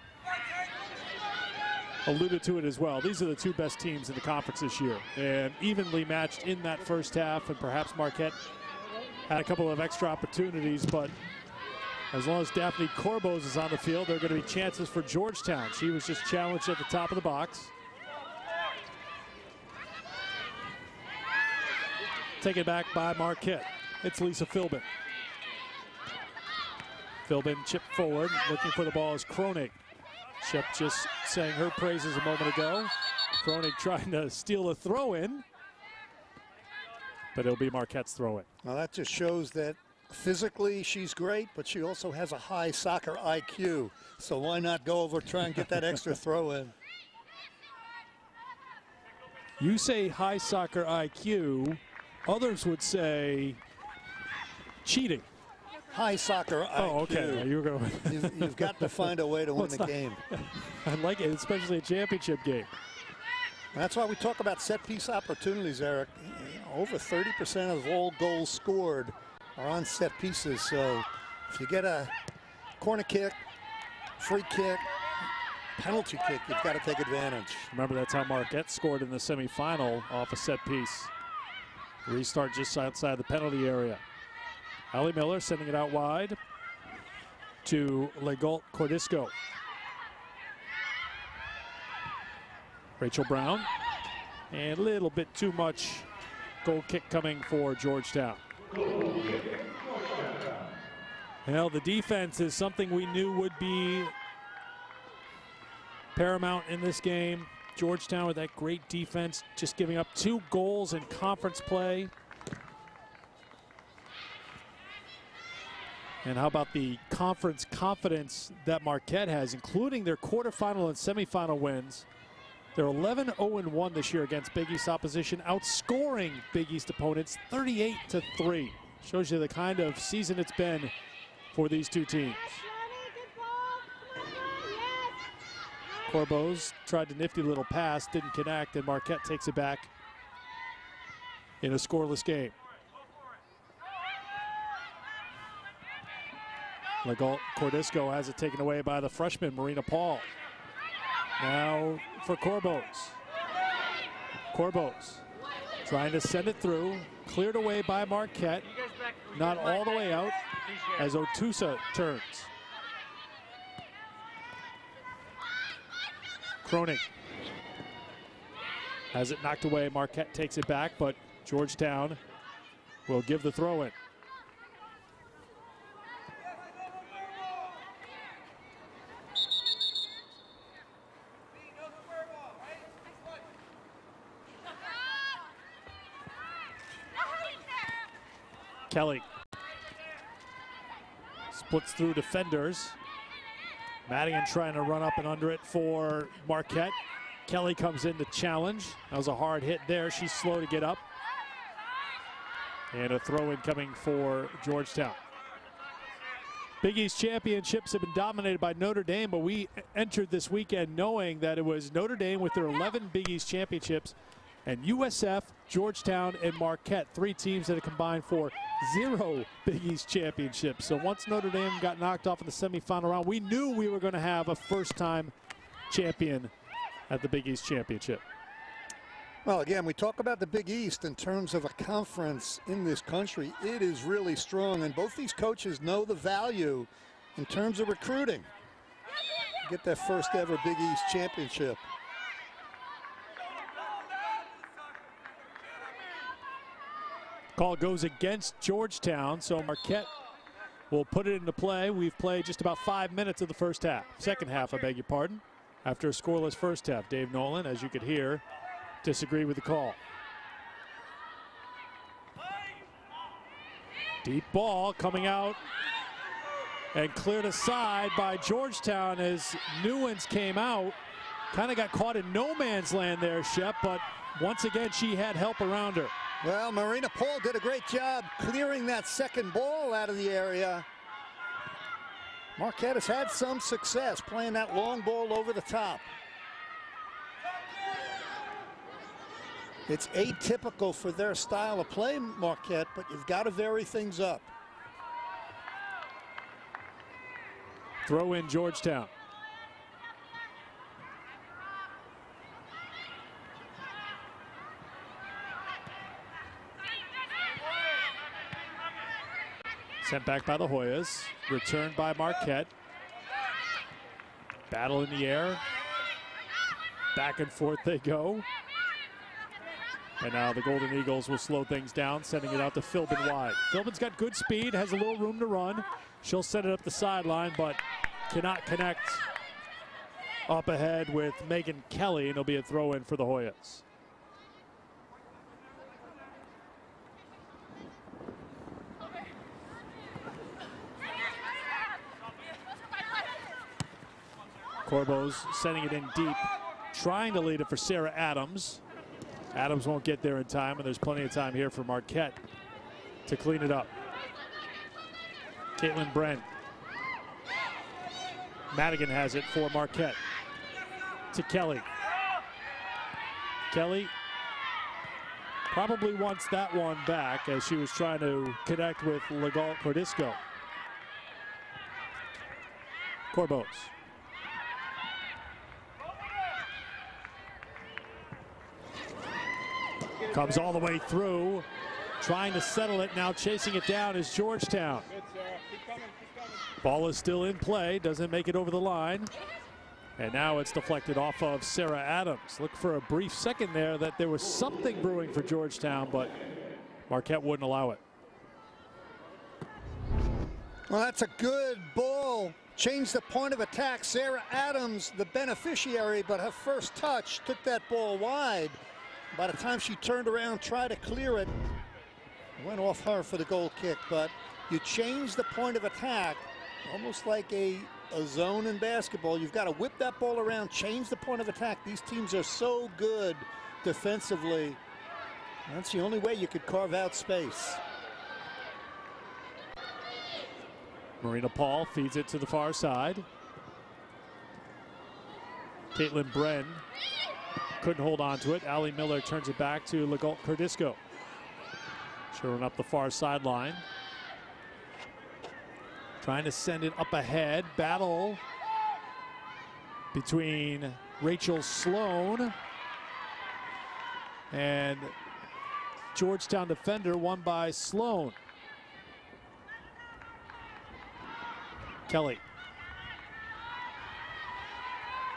alluded to it as well. These are the two best teams in the conference this year, and evenly matched in that first half, and perhaps Marquette had a couple of extra opportunities, but as long as Daphne Corbos is on the field, there are going to be chances for Georgetown. She was just challenged at the top of the box. Taken back by Marquette. It's Lisa Philbin. Philbin chipped forward, looking for the ball is Kronig. Shep just sang her praises a moment ago. Kronig trying to steal a throw in, but it'll be Marquette's throw in. Well, that just shows that physically she's great, but she also has a high soccer IQ. So why not go over, try and get that extra throw in? You say high soccer IQ, others would say cheating. High soccer IQ. Oh, okay. You were going. You've got to find a way to win the game. I like it, especially a championship game. That's why we talk about set-piece opportunities, Eric. Over 30% of all goals scored are on set pieces. So if you get a corner kick, free kick, penalty kick, you've got to take advantage. Remember, that's how Marquette scored in the semifinal off a set piece. Restart just outside the penalty area. Allie Miller sending it out wide to Legault Cordisco. Rachel Brown. And a little bit too much goal kick coming for Georgetown. Well, the defense is something we knew would be paramount in this game. Georgetown with that great defense, just giving up 2 goals in conference play. And how about the conference confidence that Marquette has, including their quarterfinal and semifinal wins. They're 11-0-1 this year against Big East opposition, outscoring Big East opponents 38-3. Shows you the kind of season it's been for these two teams. Corbos tried the nifty little pass, didn't connect, and Marquette takes it back in a scoreless game. Legault Cordisco has it taken away by the freshman, Marina Paul. Now for Corbos. Corbos trying to send it through, cleared away by Marquette. Not all the way out as Otusa turns. Kronig has it knocked away. Marquette takes it back, but Georgetown will give the throw in. Kelly splits through defenders. Madigan trying to run up and under it for Marquette. Kelly comes in to challenge. That was a hard hit there. She's slow to get up. And a throw-in coming for Georgetown. Big East championships have been dominated by Notre Dame, but we entered this weekend knowing that it was Notre Dame with their 11 Big East championships, and USF, Georgetown, and Marquette, 3 teams that have combined for 0 Big East championships. So once Notre Dame got knocked off in the semifinal round, we knew we were going to have a first-time champion at the Big East championship. Well, again, we talk about the Big East in terms of a conference in this country. It is really strong, and both these coaches know the value in terms of recruiting. Get their first ever Big East championship. Call goes against Georgetown, so Marquette will put it into play. We've played just about 5 minutes of the first half. Second half, I beg your pardon. After a scoreless first half, Dave Nolan, as you could hear, disagree with the call. Deep ball coming out and cleared aside by Georgetown as Newens came out. Kind of got caught in no man's land there, Shep, but once again she had help around her. Well, Marina Paul did a great job clearing that second ball out of the area. Marquette has had some success playing that long ball over the top. It's atypical for their style of play, Marquette, but you've got to vary things up. Throw in Georgetown. Sent back by the Hoyas. Returned by Marquette. Battle in the air. Back and forth they go. And now the Golden Eagles will slow things down, sending it out to Philbin wide. Philbin's got good speed, has a little room to run. She'll set it up the sideline, but cannot connect up ahead with Megan Kelly, and it'll be a throw-in for the Hoyas. Corbo's sending it in deep, trying to lead it for Sarah Adams. Adams won't get there in time, and there's plenty of time here for Marquette to clean it up. Caitlin Bren. Madigan has it for Marquette. To Kelly. Kelly probably wants that one back as she was trying to connect with Legault Cordisco. Corbos. Comes all the way through, trying to settle it. Now chasing it down is Georgetown. Ball is still in play, doesn't make it over the line. And now it's deflected off of Sarah Adams. Look for a brief second there that there was something brewing for Georgetown, but Marquette wouldn't allow it. Well, that's a good ball. Changed the point of attack. Sarah Adams, the beneficiary, but her first touch took that ball wide. By the time she turned around, tried to clear it, went off her for the goal kick. But you change the point of attack, almost like a zone in basketball. You've got to whip that ball around, change the point of attack. These teams are so good defensively. That's the only way you could carve out space. Marina Paul feeds it to the far side. Caitlin Bren couldn't hold on to it. Allie Miller turns it back to Legault Cordisco. She'll run up the far sideline. Trying to send it up ahead. Battle between Rachel Sloan and Georgetown defender, won by Sloan. Kelly.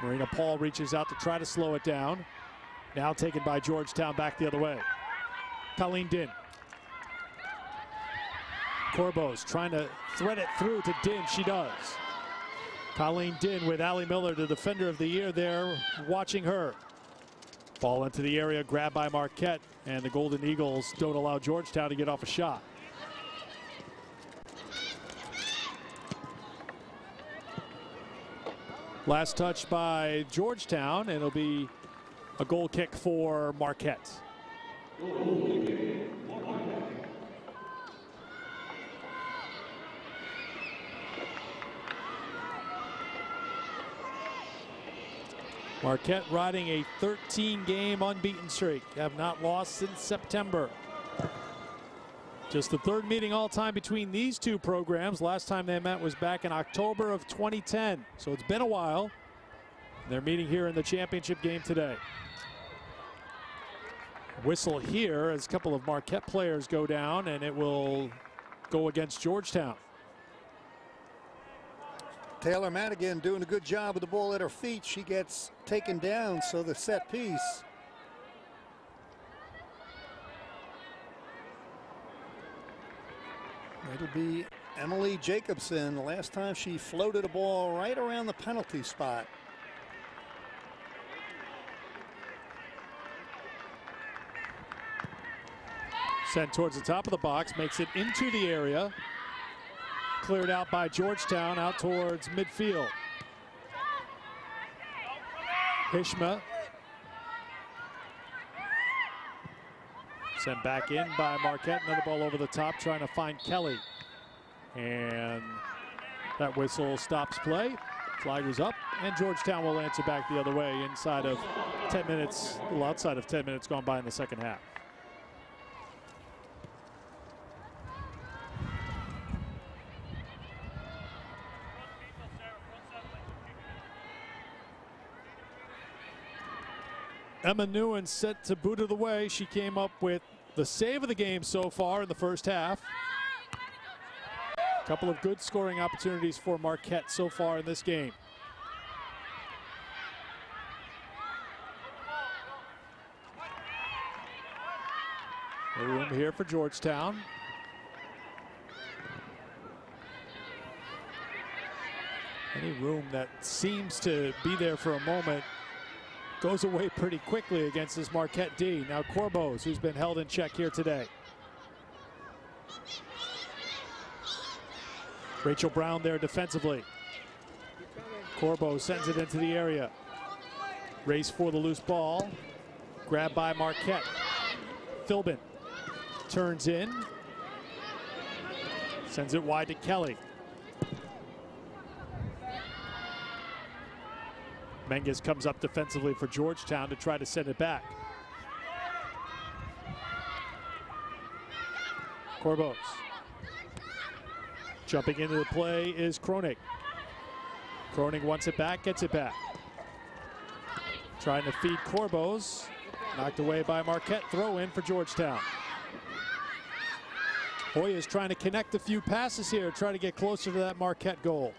Marina Paul reaches out to try to slow it down. Now taken by Georgetown back the other way. Colleen Din. Corbos trying to thread it through to Din. She does. Colleen Din with Allie Miller, the defender of the year there, watching her. Ball into the area, grabbed by Marquette, and the Golden Eagles don't allow Georgetown to get off a shot. Last touch by Georgetown, and it'll be a goal kick for Marquette. Marquette riding a 13-game unbeaten streak. Have not lost since September. Just the third meeting all time between these two programs. Last time they met was back in October of 2010. So it's been a while. They're meeting here in the championship game today. Whistle here as a couple of Marquette players go down, and it will go against Georgetown. Taylor Madigan doing a good job with the ball at her feet. She gets taken down, so the set piece. It'll be Emily Jacobson. The last time she floated a ball right around the penalty spot. Sent towards the top of the box, makes it into the area. Cleared out by Georgetown, out towards midfield. Hishma. Sent back in by Marquette. Another ball over the top, trying to find Kelly. And that whistle stops play. Flag was up, and Georgetown will answer back the other way inside of 10 minutes, a little outside of 10 minutes gone by in the second half. Emma Newen set to boot of the way. She came up with the save of the game so far in the first half. couple of good scoring opportunities for Marquette so far in this game. A room here for Georgetown. Any room that seems to be there for a moment goes away pretty quickly against this Marquette D. Now Corbos, who's been held in check here today. Rachel Brown there defensively. Corbos sends it into the area. Race for the loose ball. Grabbed by Marquette. Philbin turns in. Sends it wide to Kelly. Menges comes up defensively for Georgetown to try to send it back. Corbos. Jumping into the play is Kronig. Kronig wants it back, gets it back. Trying to feed Corbos. Knocked away by Marquette. Throw in for Georgetown. Hoya's trying to connect a few passes here, try to get closer to that Marquette goal.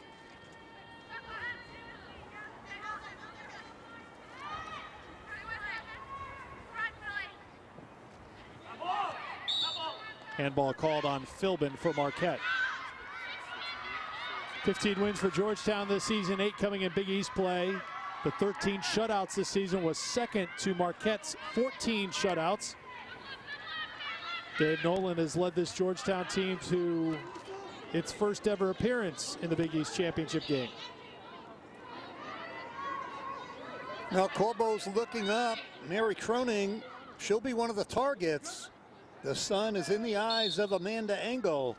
Handball called on Philbin for Marquette. 15 wins for Georgetown this season, 8 coming in Big East play. The 13 shutouts this season was second to Marquette's 14 shutouts. Dave Nolan has led this Georgetown team to its first ever appearance in the Big East championship game. Now Corbos looking up. Mary Kronig, she'll be one of the targets. The sun is in the eyes of Amanda Engel.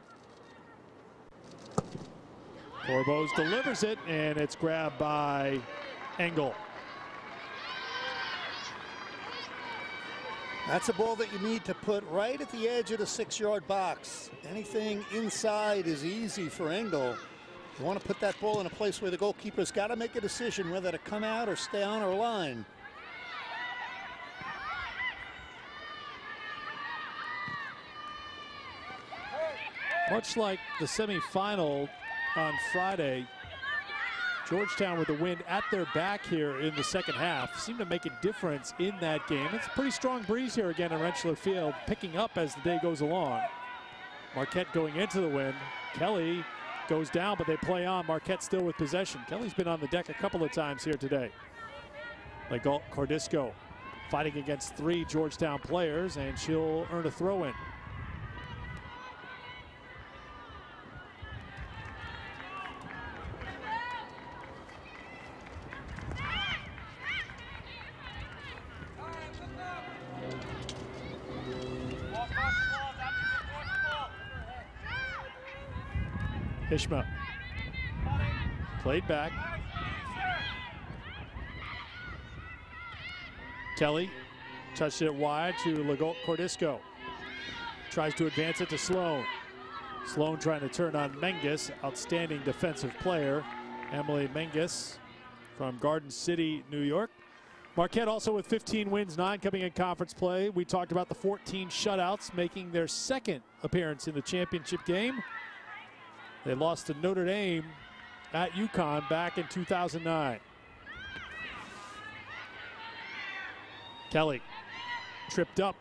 Corbos delivers it, and it's grabbed by Engel. That's a ball that you need to put right at the edge of the 6-yard box. Anything inside is easy for Engel. You want to put that ball in a place where the goalkeeper's got to make a decision whether to come out or stay on her line. Much like the semifinal on Friday, Georgetown with the wind at their back here in the second half seemed to make a difference in that game. It's a pretty strong breeze here again in Rentschler Field, picking up as the day goes along. Marquette going into the wind. Kelly goes down, but they play on. Marquette still with possession. Kelly's been on the deck a couple of times here today. Legault Cordisco fighting against 3 Georgetown players, and she'll earn a throw-in. Hishma played back. Kelly touched it wide to Legault Cordisco. Tries to advance it to Sloan. Sloan trying to turn on Menges, outstanding defensive player. Emily Menges from Garden City, New York. Marquette also with 15 wins, 9 coming in conference play. We talked about the 14 shutouts, making their second appearance in the championship game. They lost to Notre Dame at UConn back in 2009. Kelly tripped up.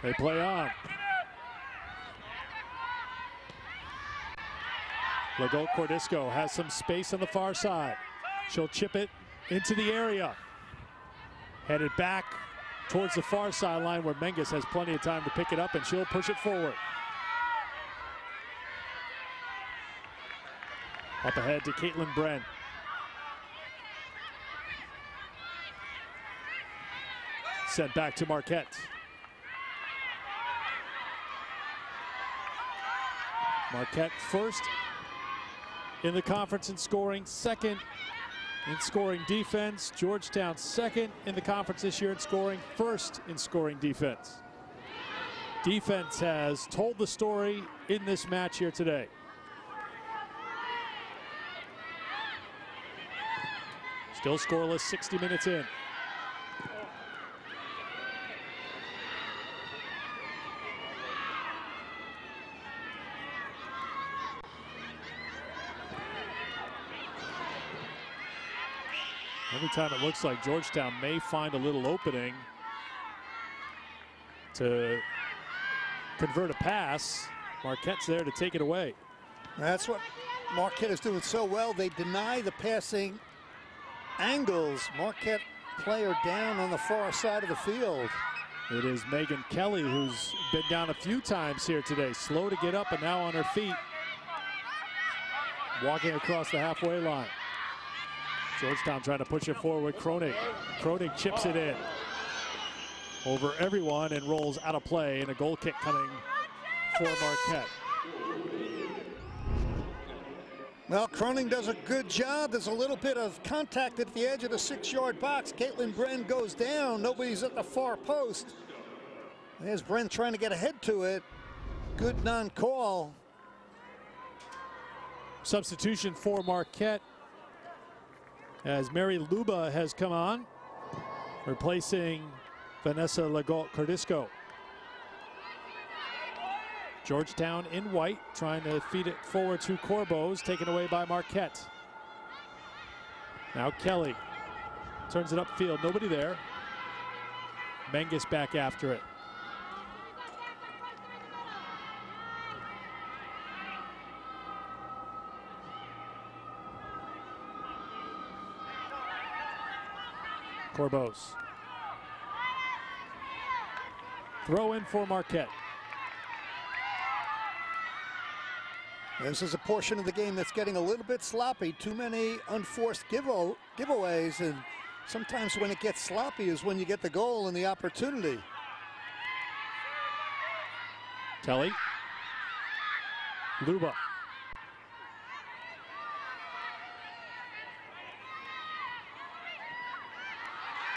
They play on. Legault Cordisco has some space on the far side. She'll chip it into the area. Headed back towards the far sideline where Menges has plenty of time to pick it up, and she'll push it forward. Up ahead to Caitlin Bren. Sent back to Marquette. Marquette first in the conference in scoring, second in scoring defense. Georgetown second in the conference this year in scoring, first in scoring defense. Defense has told the story in this match here today. Still scoreless 60 minutes in. Every time it looks like Georgetown may find a little opening to convert a pass, Marquette's there to take it away. That's what Marquette is doing so well. They deny the passing angles. Marquette player down on the far side of the field. It is Megan Kelly, who's been down a few times here today. Slow to get up and now on her feet. Walking across the halfway line. Georgetown trying to push it forward. Kronig chips it in over everyone and rolls out of play, and a goal kick coming for Marquette. Well, Kronig does a good job. There's a little bit of contact at the edge of the 6-yard box. Caitlin Bren goes down. Nobody's at the far post. There's Bren trying to get ahead to it. Good non-call. Substitution for Marquette as Mary Luba has come on, replacing Vanessa Legault-Cordisco. Georgetown in white, trying to feed it forward to Corbos, taken away by Marquette. Now Kelly turns it upfield, nobody there. Menges back after it. Corbos. Throw in for Marquette. This is a portion of the game that's getting a little bit sloppy. Too many unforced giveaways, and sometimes when it gets sloppy is when you get the goal and the opportunity. Kelly. Luba.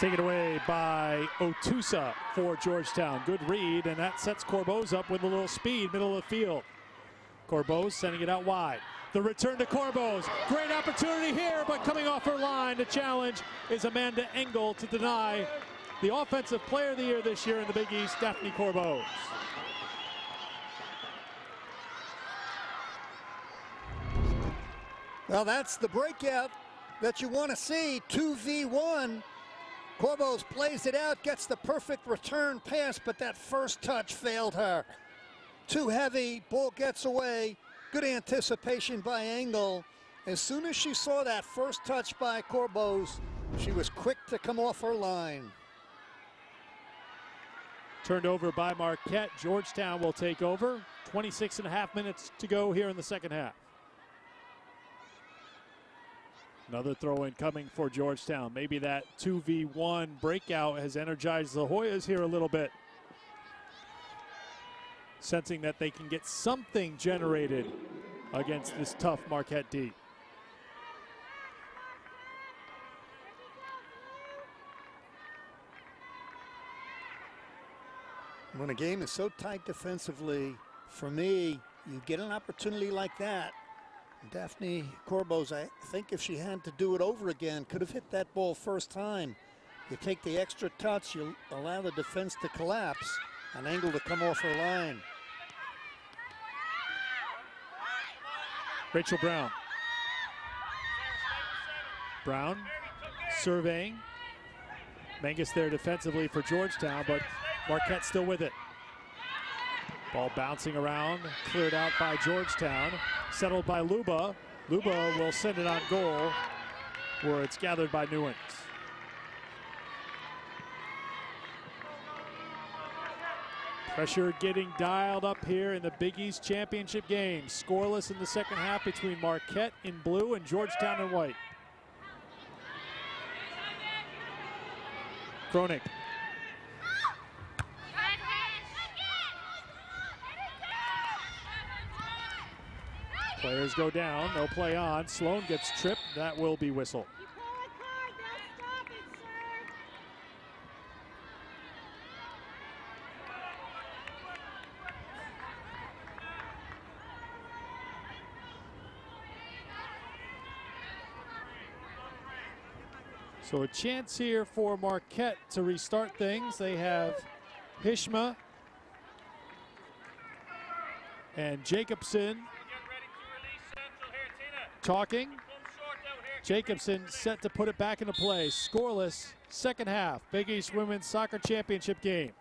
Taken away by Otusa for Georgetown. Good read, and that sets Corbos up with a little speed, middle of the field. Corbos sending it out wide. The return to Corbos. Great opportunity here, but coming off her line. The challenge is Amanda Engel to deny the Offensive Player of the Year this year in the Big East, Daphne Corbos. Well, that's the breakout that you want to see. 2v1. Corbos plays it out, gets the perfect return pass, but that first touch failed her. Too heavy, ball gets away. Good anticipation by Engel. As soon as she saw that first touch by Corbos, she was quick to come off her line. Turned over by Marquette. Georgetown will take over. 26.5 minutes to go here in the second half. Another throw-in coming for Georgetown. Maybe that 2v1 breakout has energized the Hoyas here a little bit. Sensing that they can get something generated against this tough Marquette D. When a game is so tight defensively, for me, you get an opportunity like that. Daphne Corbos, I think if she had to do it over again, could have hit that ball first time. You take the extra touch, you allow the defense to collapse, an angle to come off her line. Rachel Brown. Brown surveying. Menges there defensively for Georgetown, but Marquette still with it. Ball bouncing around, cleared out by Georgetown, settled by Luba. Luba will send it on goal, where it's gathered by Newens. Pressure getting dialed up here in the Big East Championship game. Scoreless in the second half between Marquette in blue and Georgetown in white. Kronig. Players go down, no play on. Sloan gets tripped, that will be whistled. So a chance here for Marquette to restart things. They have Hishma and Jacobson talking. Jacobson set to put it back into play. Scoreless second half. Big East Women's Soccer Championship game.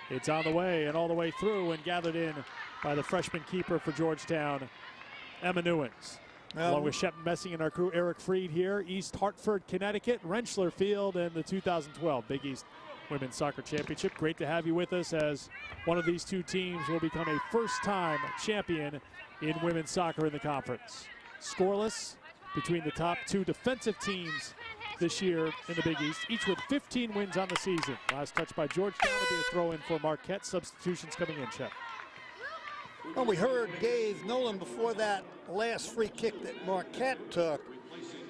It's on the way and all the way through and gathered in by the freshman keeper for Georgetown, Emma Newens. Along with Shep Messing and our crew, Eric Freed here. East Hartford, Connecticut, Rentschler Field, and the 2012 Big East Women's Soccer Championship. Great to have you with us, as one of these two teams will become a first-time champion in women's soccer in the conference. Scoreless between the top two defensive teams this year in the Big East, each with 15 wins on the season. Last touch by Georgetown to be a throw-in for Marquette. Substitutions coming in, Shep. Well, we heard Dave Nolan before that last free kick that Marquette took,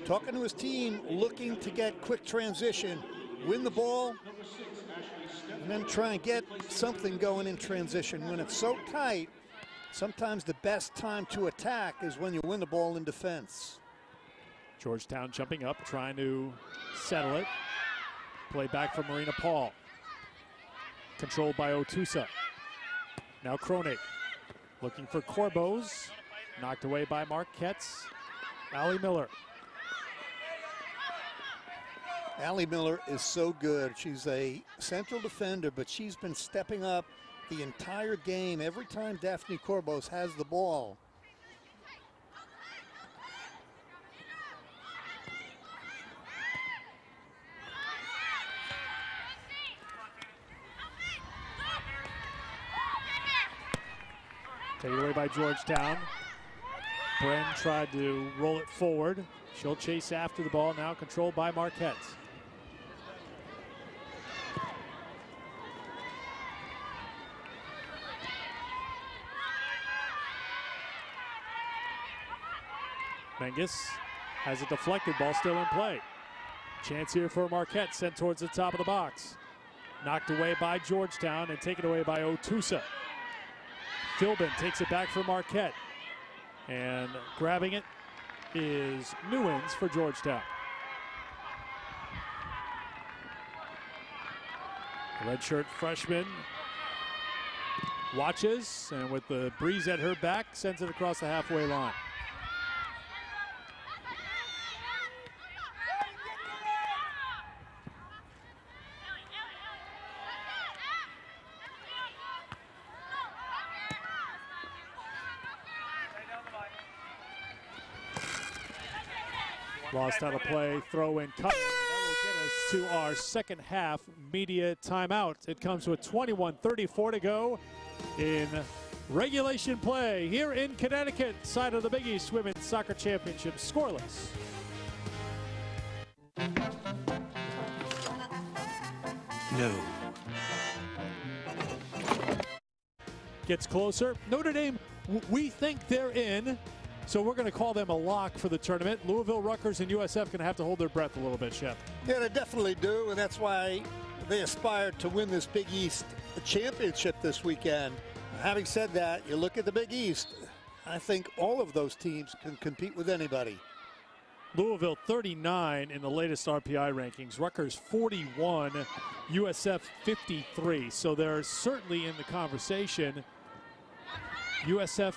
talking to his team, looking to get quick transition, win the ball, and then try and get something going in transition. When it's so tight, sometimes the best time to attack is when you win the ball in defense. Georgetown jumping up, trying to settle it. Play back from Marina Paul. Controlled by Otusa. Now Krone. Looking for Corbos. Knocked away by Marquette's Allie Miller. Allie Miller is so good. She's a central defender, but she's been stepping up the entire game every time Daphne Corbos has the ball. Taken away by Georgetown. Bren tried to roll it forward. She'll chase after the ball, now controlled by Marquette. Menges has a deflected ball still in play. Chance here for Marquette, sent towards the top of the box. Knocked away by Georgetown and taken away by Otusa. Philbin takes it back for Marquette. And grabbing it is Newens for Georgetown. The redshirt freshman watches, and with the breeze at her back, sends it across the halfway line. Lost out of play, throw in coming. That will get us to our second half media timeout. It comes with 21:34 to go in regulation play here in Connecticut, side of the Big East Women's Soccer Championship, scoreless. No. Gets closer. Notre Dame, we think they're in. So we're going to call them a lock for the tournament. Louisville, Rutgers, and USF going to have to hold their breath a little bit, Shep. Yeah, they definitely do, and that's why they aspired to win this Big East championship this weekend. Having said that, you look at the Big East, I think all of those teams can compete with anybody. Louisville 39 in the latest RPI rankings. Rutgers 41, USF 53. So they're certainly in the conversation. USF,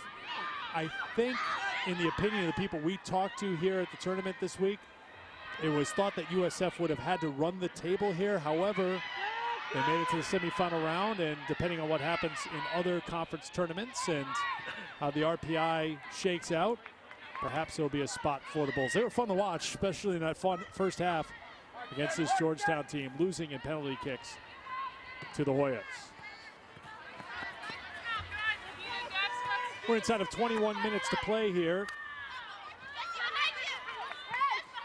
I think, in the opinion of the people we talked to here at the tournament this week, it was thought that USF would have had to run the table here. However, they made it to the semifinal round, and depending on what happens in other conference tournaments and how the RPI shakes out, perhaps there'll be a spot for the Bulls. They were fun to watch, especially in that fun first half against this Georgetown team, losing in penalty kicks to the Hoyas. We're inside of 21 minutes to play here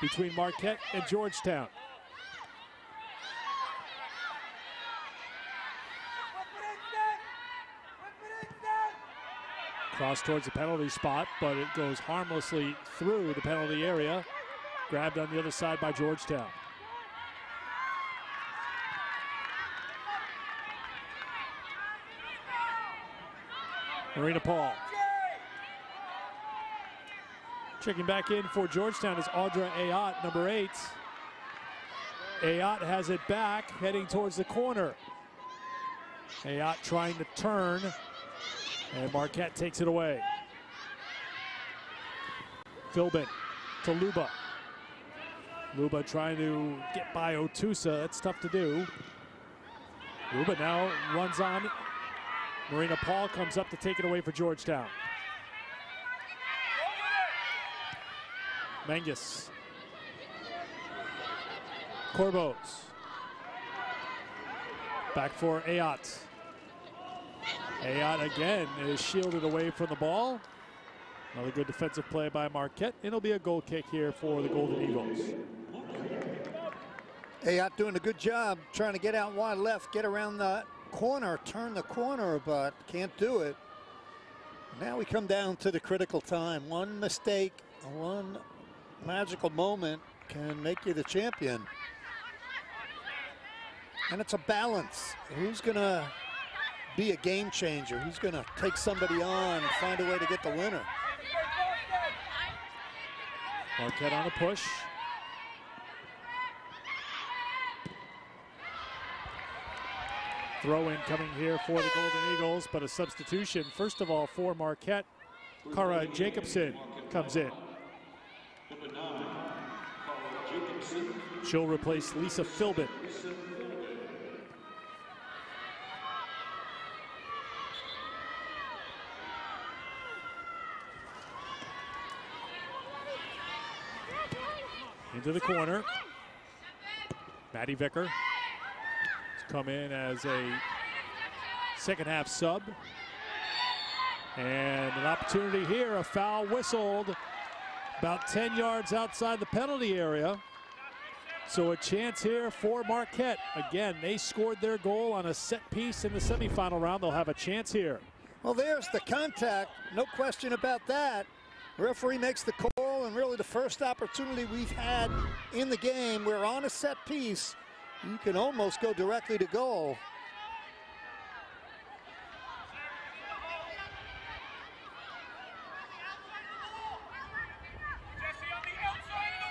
between Marquette and Georgetown. Cross towards the penalty spot, but it goes harmlessly through the penalty area. Grabbed on the other side by Georgetown. Marina Paul. Checking back in for Georgetown is Audra Ayotte, number 8. Ayotte has it back, heading towards the corner. Ayotte trying to turn, and Marquette takes it away. Philbin to Luba. Luba trying to get by Otusa. That's tough to do. Luba now runs on. Marina Paul comes up to take it away for Georgetown. Menges. Corbos. Back for Ayat. Ayat again is shielded away from the ball. Another good defensive play by Marquette. It'll be a goal kick here for the Golden Eagles. Ayat doing a good job trying to get out wide left, get around the corner, turn the corner, but can't do it. Now we come down to the critical time. One mistake, one magical moment can make you the champion. And it's a balance. Who's going to be a game changer? Who's going to take somebody on and find a way to get the winner? Marquette on a push. Throw in coming here for the Golden Eagles, but a substitution. First of all, for Marquette, Cara Jacobson comes in. She'll replace Lisa Philbin. Into the corner. Maddie Vicker has come in as a second half sub. And an opportunity here, a foul whistled about 10 yards outside the penalty area. So a chance here for Marquette. Again, they scored their goal on a set piece in the semifinal round. They'll have a chance here. Well, there's the contact, no question about that. Referee makes the call, and really the first opportunity we've had in the game. We're on a set piece. You can almost go directly to goal.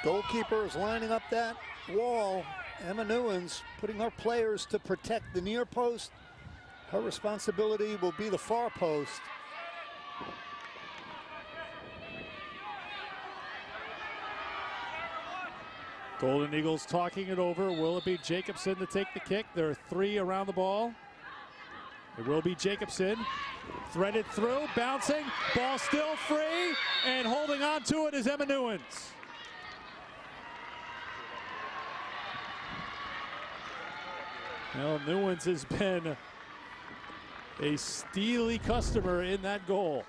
Goalkeeper is lining up that wall. Emma Newens putting her players to protect the near post. Her responsibility will be the far post. Golden Eagles talking it over. Will it be Jacobson to take the kick? There are three around the ball. It will be Jacobson. Threaded through, bouncing, ball still free, and holding on to it is Emma Newens. Well, Newens has been a steely customer in that goal.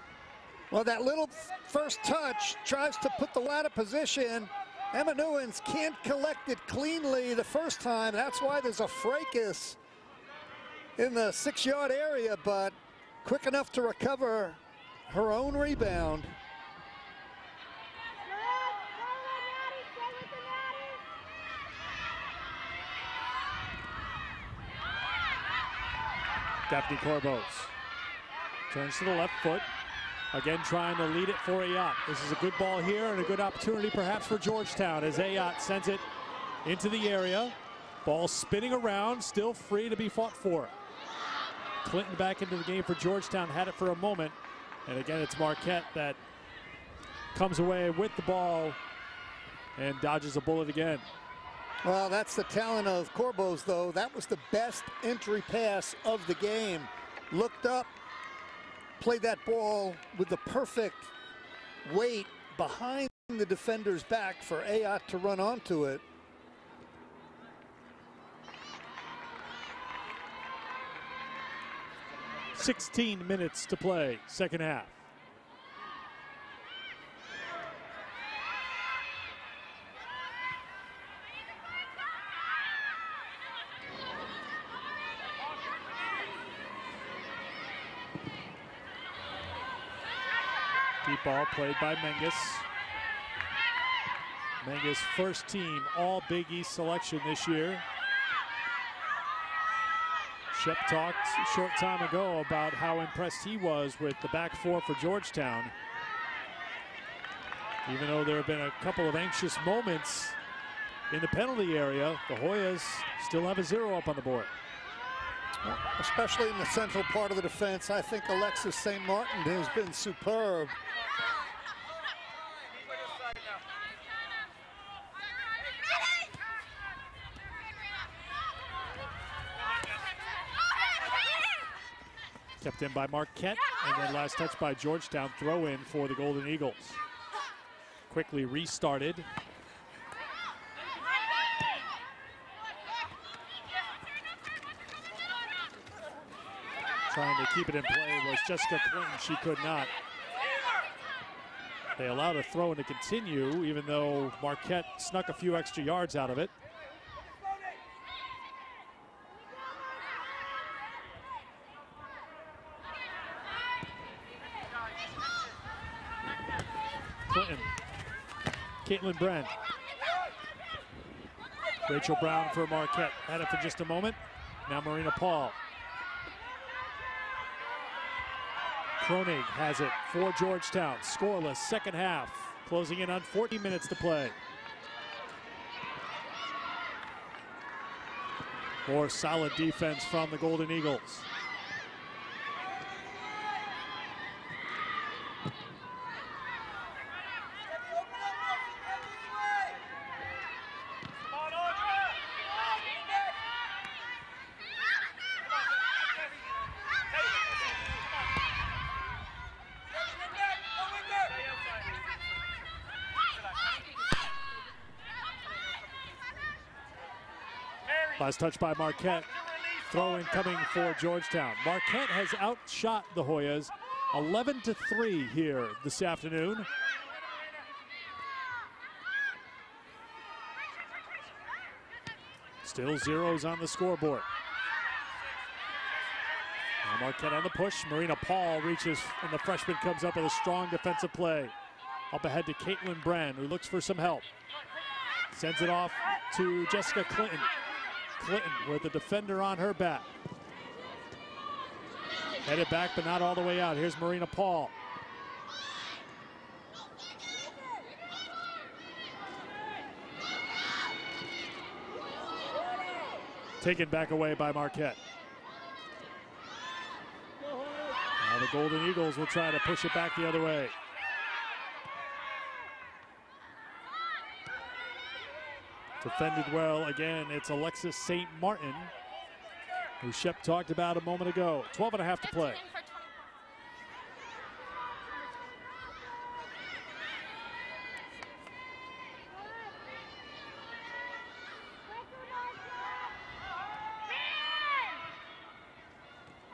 Well, that little first touch tries to put the lad in position. Emma Newens can't collect it cleanly the first time. That's why there's a fracas in the 6-yard area, but quick enough to recover her own rebound. Daphne Corbos turns to the left foot. Again, trying to lead it for Ayat. This is a good ball here and a good opportunity perhaps for Georgetown as Ayat sends it into the area. Ball spinning around, still free to be fought for. Clinton back into the game for Georgetown, had it for a moment. And again, it's Marquette that comes away with the ball and dodges a bullet again. Well, that's the talent of Corbos, though. That was the best entry pass of the game. Looked up, played that ball with the perfect weight behind the defender's back for Ayat to run onto it. "16 minutes to play, second half. Deep ball played by Menges. Menges' first team All Big East selection this year. Shep talked a short time ago about how impressed he was with the back four for Georgetown. Even though there have been a couple of anxious moments in the penalty area, the Hoyas still have a 0 up on the board. Especially in the central part of the defense, I think Alexis St. Martin has been superb. Kept in by Marquette, and then last touch by Georgetown. Throw in for the Golden Eagles. Quickly restarted. Trying to keep it in play was Jessica Clinton. She could not. They allowed a throw in to continue, even though Marquette snuck a few extra yards out of it. Clinton. Caitlin Bren. Rachel Brown for Marquette. Had it for just a moment. Now Marina Paul. Kronig has it for Georgetown. Scoreless second half. Closing in on 14 minutes to play. More solid defense from the Golden Eagles. Last touch by Marquette. Throw-in coming for Georgetown. Marquette has outshot the Hoyas 11-3 here this afternoon. Still zeros on the scoreboard. Now Marquette on the push. Marina Paul reaches, and the freshman comes up with a strong defensive play. Up ahead to Caitlin Bren, who looks for some help. Sends it off to Jessica Clinton. Clinton with the defender on her back. Headed back, but not all the way out. Here's Marina Paul. Taken back away by Marquette. Now the Golden Eagles will try to push it back the other way. Defended well again. It's Alexis St. Martin, who Shep talked about a moment ago. 12.5 to play.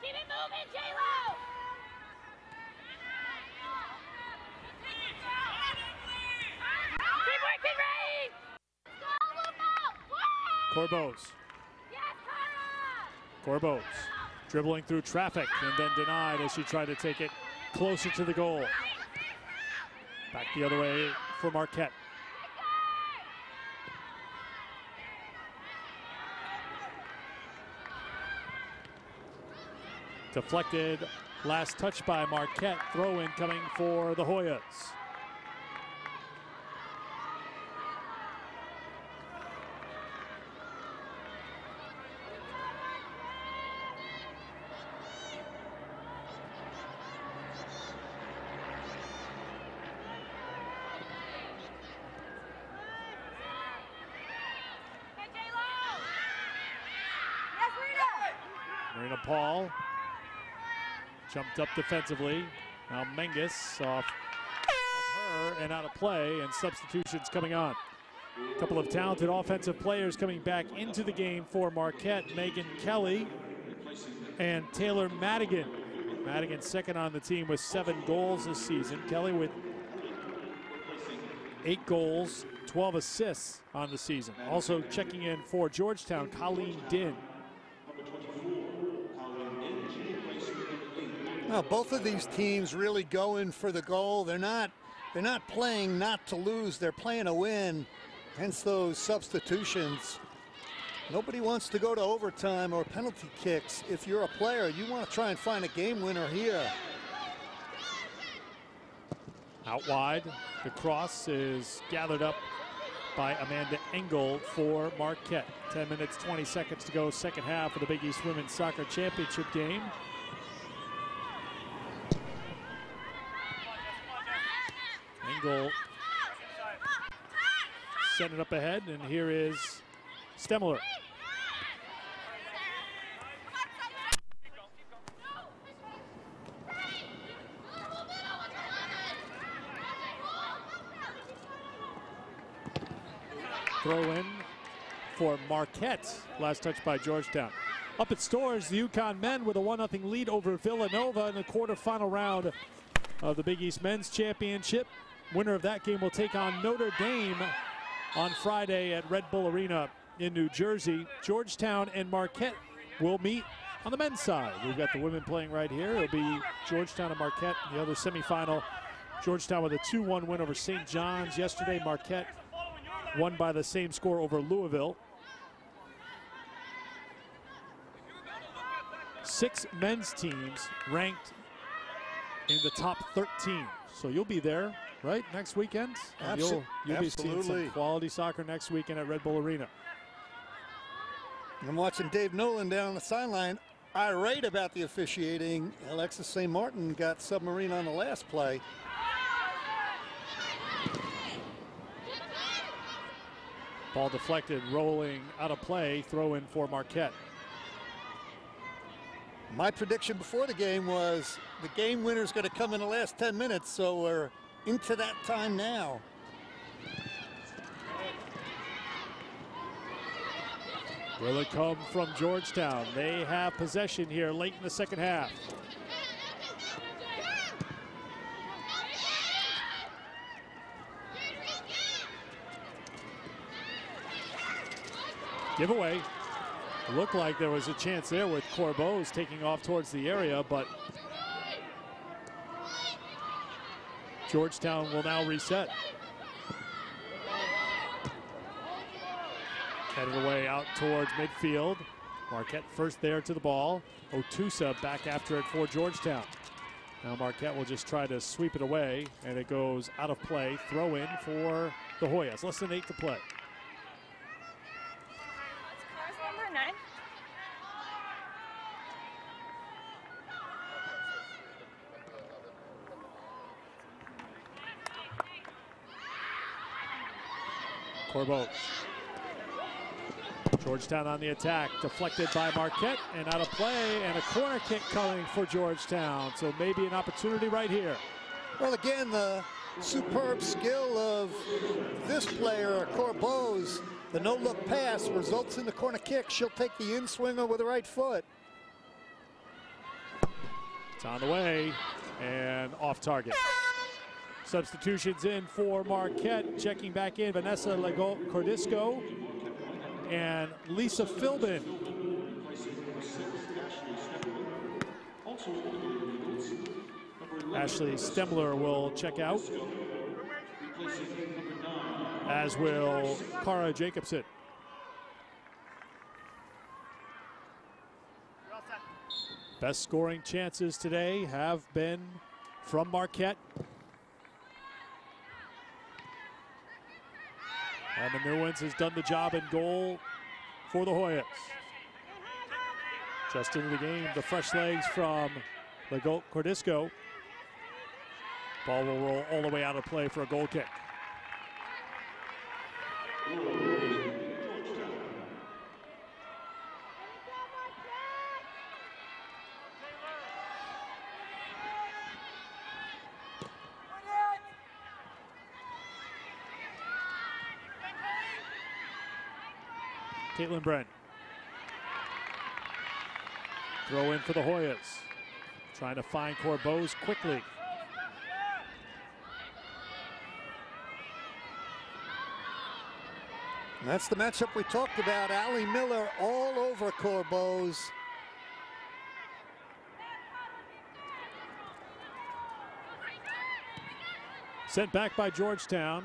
Keep it moving, J-Lo! Keep working, Ray! Corbos. Corbos dribbling through traffic and then denied as she tried to take it closer to the goal. Back the other way for Marquette. Deflected, last touch by Marquette. Throw in coming for the Hoyas. Marina Paul jumped up defensively. Now Menges off her and out of play, and substitutions coming on. A couple of talented offensive players coming back into the game for Marquette. Megan Kelly and Taylor Madigan. Madigan second on the team with 7 goals this season. Kelly with 8 goals, 12 assists on the season. Also checking in for Georgetown, Colleen Din. Well, both of these teams really going for the goal. They're not playing not to lose. They're playing to win. Hence those substitutions. Nobody wants to go to overtime or penalty kicks. If you're a player, you want to try and find a game winner here. Out wide, the cross is gathered up by Amanda Engel for Marquette. 10 minutes, 20 seconds to go, second half of the Big East Women's Soccer Championship game. Engel sent it up ahead, and here is Stemler. throw in for Marquette. Last touch by Georgetown. Up at Storrs, the UConn men with a 1-0 lead over Villanova in the quarterfinal round of the Big East Men's Championship. Winner of that game will take on Notre Dame on Friday at Red Bull Arena in New Jersey. Georgetown and Marquette will meet on the men's side. We've got the women playing right here. It'll be Georgetown and Marquette in the other semifinal. Georgetown with a 2-1 win over St. John's yesterday. Marquette won by the same score over Louisville. 6 men's teams ranked in the top 13. So you'll be there, right, next weekend? And you'll be seeing some quality soccer next weekend at Red Bull Arena. I'm watching Dave Nolan down on the sideline, irate about the officiating. Alexis St. Martin got submarine on the last play. Ball deflected, rolling out of play, throw in for Marquette. My prediction before the game was the game winner is going to come in the last 10 minutes, so we're into that time now. Will it come from Georgetown? They have possession here late in the second half. Giveaway. Looked like there was a chance there with Corbeau's taking off towards the area, but Georgetown will now reset. Headed away out towards midfield. Marquette first there to the ball. Otusa back after it for Georgetown. Now Marquette will just try to sweep it away, and it goes out of play. Throw in for the Hoyas. Less than 8 to play. Corbeau. Georgetown on the attack, deflected by Marquette and out of play, and a corner kick coming for Georgetown. So maybe an opportunity right here. Well, again, the superb skill of this player, Corbeau's, the no-look pass results in the corner kick. She'll take the in-swinger with the right foot. It's on the way and off target. Substitutions in for Marquette. Checking back in, Vanessa Cordisco and Lisa Philbin. Ashley Stemler will check out, as will Cara Jacobson. Best scoring chances today have been from Marquette. Emma Newens has done the job in goal for the Hoyas. Just into the game, the fresh legs from Cordisco. Ball will roll all the way out of play for a goal kick. Caitlin Brent. Throw in for the Hoyas. Trying to find Corbeau's quickly. And that's the matchup we talked about. Allie Miller all over Corbeau's. Sent back by Georgetown.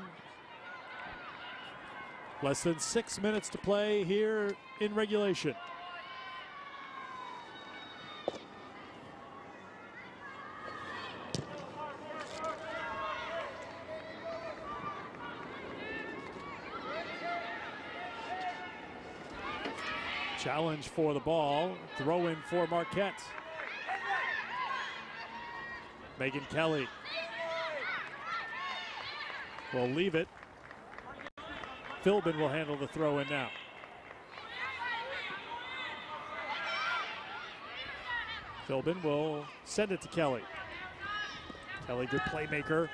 Less than 6 minutes to play here in regulation. Challenge for the ball. Throw in for Marquette. Megan Kelly will leave it. Philbin will handle the throw in now. Philbin will send it to Kelly. Kelly, good playmaker.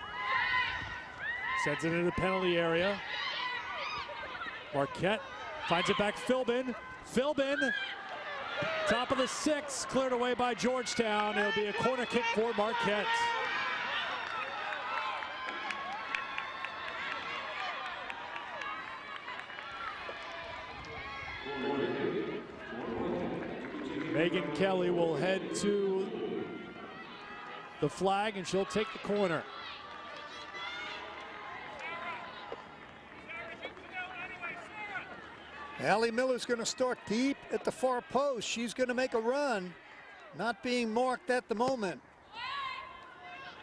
Sends it into the penalty area. Marquette finds it back. Philbin. Top of the 6, cleared away by Georgetown. It'll be a corner kick for Marquette. Megan Kelly will head to the flag, and she'll take the corner. Allie Miller's going to start deep at the far post. She's going to make a run, not being marked at the moment.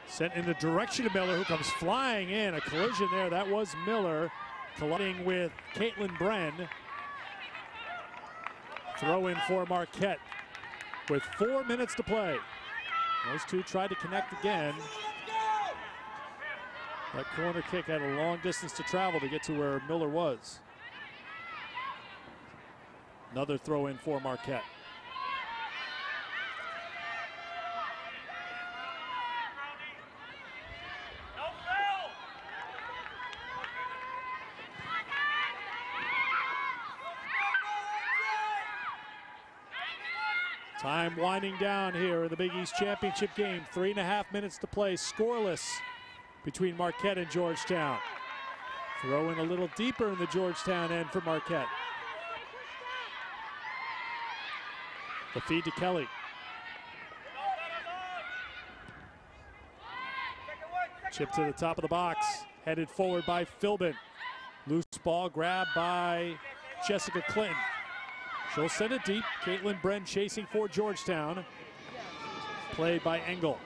Sent in the direction of Miller, who comes flying in. A collision there. That was Miller colliding with Caitlin Bren. Throw in for Marquette with 4 minutes to play. Those two tried to connect again. That corner kick had a long distance to travel to get to where Miller was. Another throw in for Marquette. Time winding down here in the Big East Championship game. 3.5 minutes to play, scoreless between Marquette and Georgetown. Throw in a little deeper in the Georgetown end for Marquette. The feed to Kelly. Chip to the top of the box, headed forward by Philbin. Loose ball grabbed by Jessica Clinton. She'll send it deep. Caitlin Bren chasing for Georgetown. Played by Engel.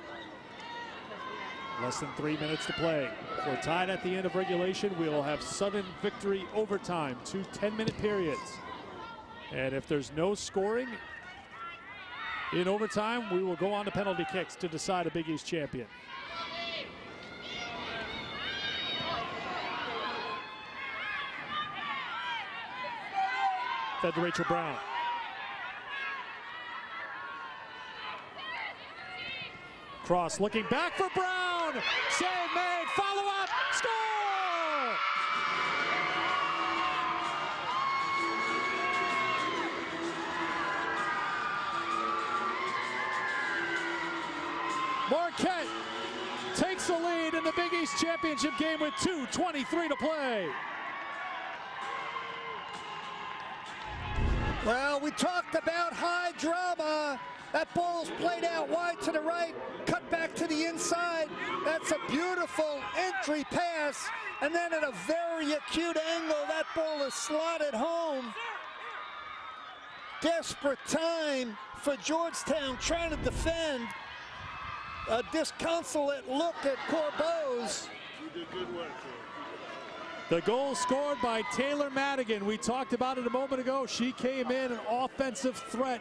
Less than 3 minutes to play. If we're tied at the end of regulation, we'll have sudden victory overtime. 2 10-minute periods. And if there's no scoring in overtime, we will go on to penalty kicks to decide a Big East champion. Fed to Rachel Brown. Cross looking back for Brown. Save made. Follow up. Score! Marquette takes the lead in the Big East Championship game with 2:23 to play. Well, we talked about high drama. That ball's played out wide to the right, cut back to the inside. That's a beautiful entry pass. And then at a very acute angle, that ball is slotted home. Desperate time for Georgetown trying to defend. A disconsolate look at Corbeau's. You did good work, sir. The goal scored by Taylor Madigan. We talked about it a moment ago. She came in an offensive threat,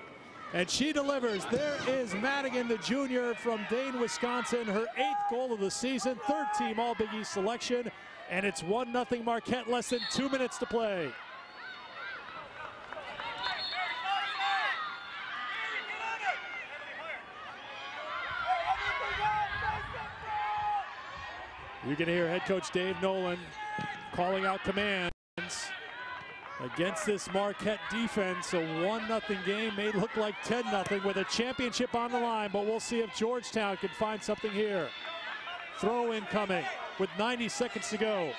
and she delivers. There is Madigan, the junior from Dane, Wisconsin, her 8th goal of the season, 3rd team All Big East selection, and it's 1-0 Marquette, less than 2 minutes to play. You can hear head coach Dave Nolan calling out commands against this Marquette defense. A 1-0 game may look like 10-0 with a championship on the line, but we'll see if Georgetown can find something here. Throw in coming with 90 seconds to go.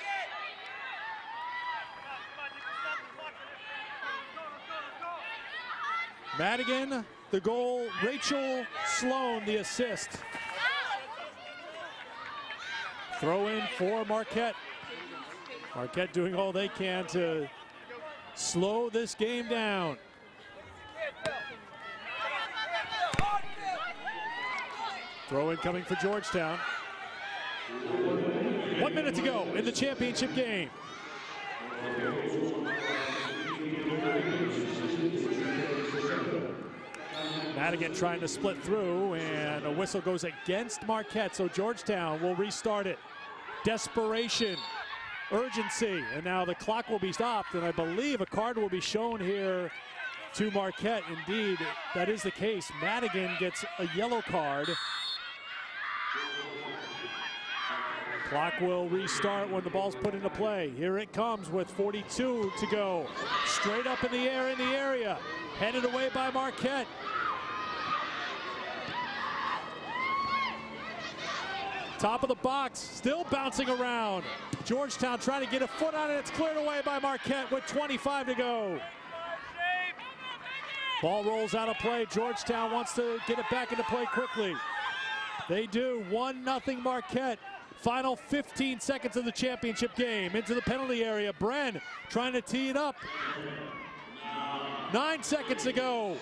Madigan, the goal. Rachel Sloan, the assist. Throw in for Marquette. Marquette doing all they can to slow this game down. Throw in coming for Georgetown. 1 minute to go in the championship game. Madigan trying to split through, and a whistle goes against Marquette, so Georgetown will restart it. Desperation, urgency, and now the clock will be stopped, and I believe a card will be shown here to Marquette. Indeed, that is the case. Madigan gets a yellow card. Clock will restart when the ball's put into play. Here it comes with 42 to go. Straight up in the air in the area. Headed away by Marquette. Top of the box, still bouncing around. Georgetown trying to get a foot on it. It's cleared away by Marquette with 25 to go. Ball rolls out of play. Georgetown wants to get it back into play quickly. They do. 1-0 Marquette. Final 15 seconds of the championship game. Into the penalty area. Bren trying to tee it up. 9 seconds to go.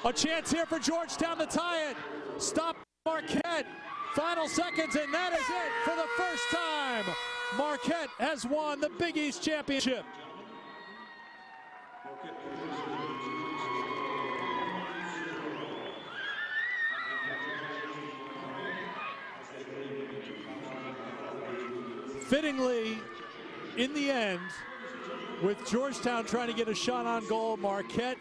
A chance here for Georgetown to tie it. Stop Marquette. Final seconds, and that is it for the first time. Marquette has won the Big East Championship. Fittingly, in the end, with Georgetown trying to get a shot on goal, Marquette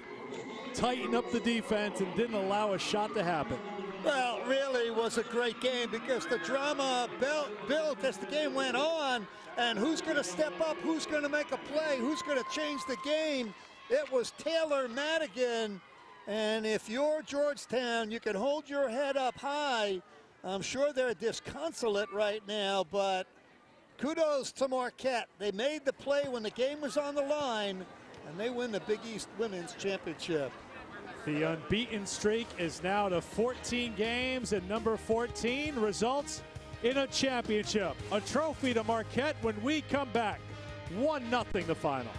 tightened up the defense and didn't allow a shot to happen. Well, really was a great game because the drama built as the game went on, and who's going to step up, who's going to make a play, who's going to change the game. It was Taylor Madigan, and if you're Georgetown, you can hold your head up high. I'm sure they're disconsolate right now, but kudos to Marquette. They made the play when the game was on the line, and they win the Big East Women's Championship. The unbeaten streak is now to 14 games, and number 14 results in a championship. A trophy to Marquette when we come back. 1-0 the final.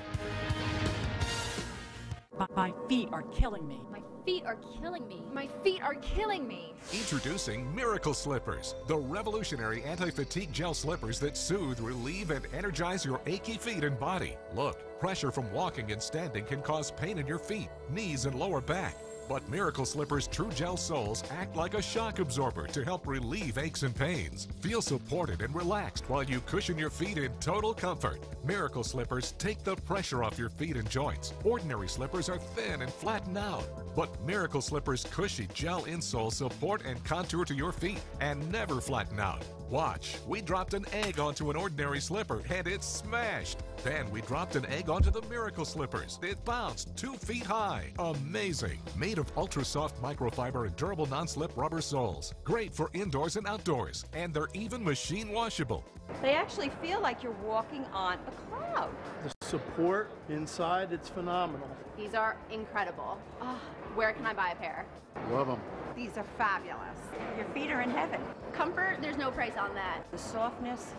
My feet are killing me. My feet are killing me. My feet are killing me. Introducing Miracle Slippers, the revolutionary anti-fatigue gel slippers that soothe, relieve, and energize your achy feet and body. Look, pressure from walking and standing can cause pain in your feet, knees, and lower back. But Miracle Slippers' True Gel soles act like a shock absorber to help relieve aches and pains. Feel supported and relaxed while you cushion your feet in total comfort. Miracle Slippers take the pressure off your feet and joints. Ordinary slippers are thin and flatten out. But Miracle Slippers' cushy gel insoles support and contour to your feet and never flatten out. Watch, we dropped an egg onto an ordinary slipper and it smashed. Then we dropped an egg onto the Miracle Slippers. It bounced 2 feet high. Amazing. Made of ultra-soft microfiber and durable non-slip rubber soles. Great for indoors and outdoors. And they're even machine washable. They actually feel like you're walking on a cloud. The support inside, it's phenomenal. These are incredible. Oh, where can I buy a pair? Love them. These are fabulous. Your feet are in heaven. Comfort, there's no price on that. The softness,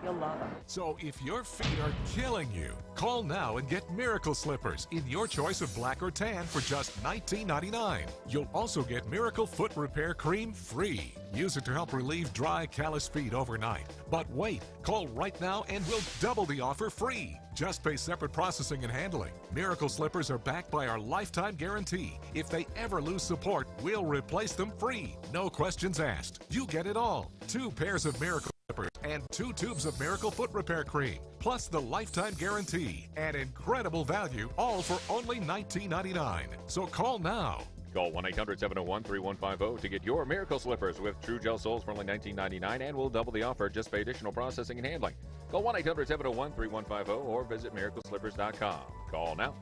you'll love them. So if your feet are killing you, call now and get Miracle Slippers in your choice of black or tan for just $19.99. You'll also get Miracle Foot Repair Cream free. Use it to help relieve dry, callous feet overnight. But wait, call right now and we'll double the offer free. Just pay separate processing and handling. Miracle Slippers are backed by our lifetime guarantee. If they ever lose support, we'll replace them free. No questions asked. You get it all. 2 pairs of Miracle Slippers and 2 tubes of Miracle Foot Repair Cream, plus the lifetime guarantee. An incredible value, all for only $19.99. So call now. Call 1-800-701-3150 to get your Miracle Slippers with True Gel soles for only $19.99, and we'll double the offer. Just pay additional processing and handling. Call 1-800-701-3150 or visit miracleslippers.com. Call now.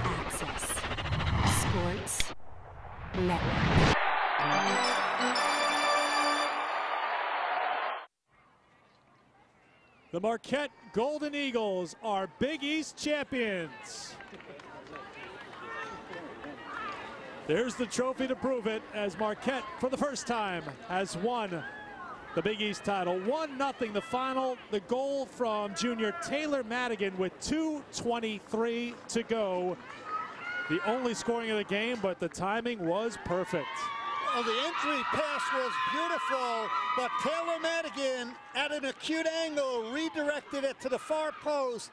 Access Sports Network. The Marquette Golden Eagles are Big East champions. There's the trophy to prove it, as Marquette, for the first time, has won the Big East title. 1-0 the final. The goal from junior Taylor Madigan with 2:23 to go. The only scoring of the game, but the timing was perfect. Well, the entry pass was beautiful, but Taylor Madigan, at an acute angle, redirected it to the far post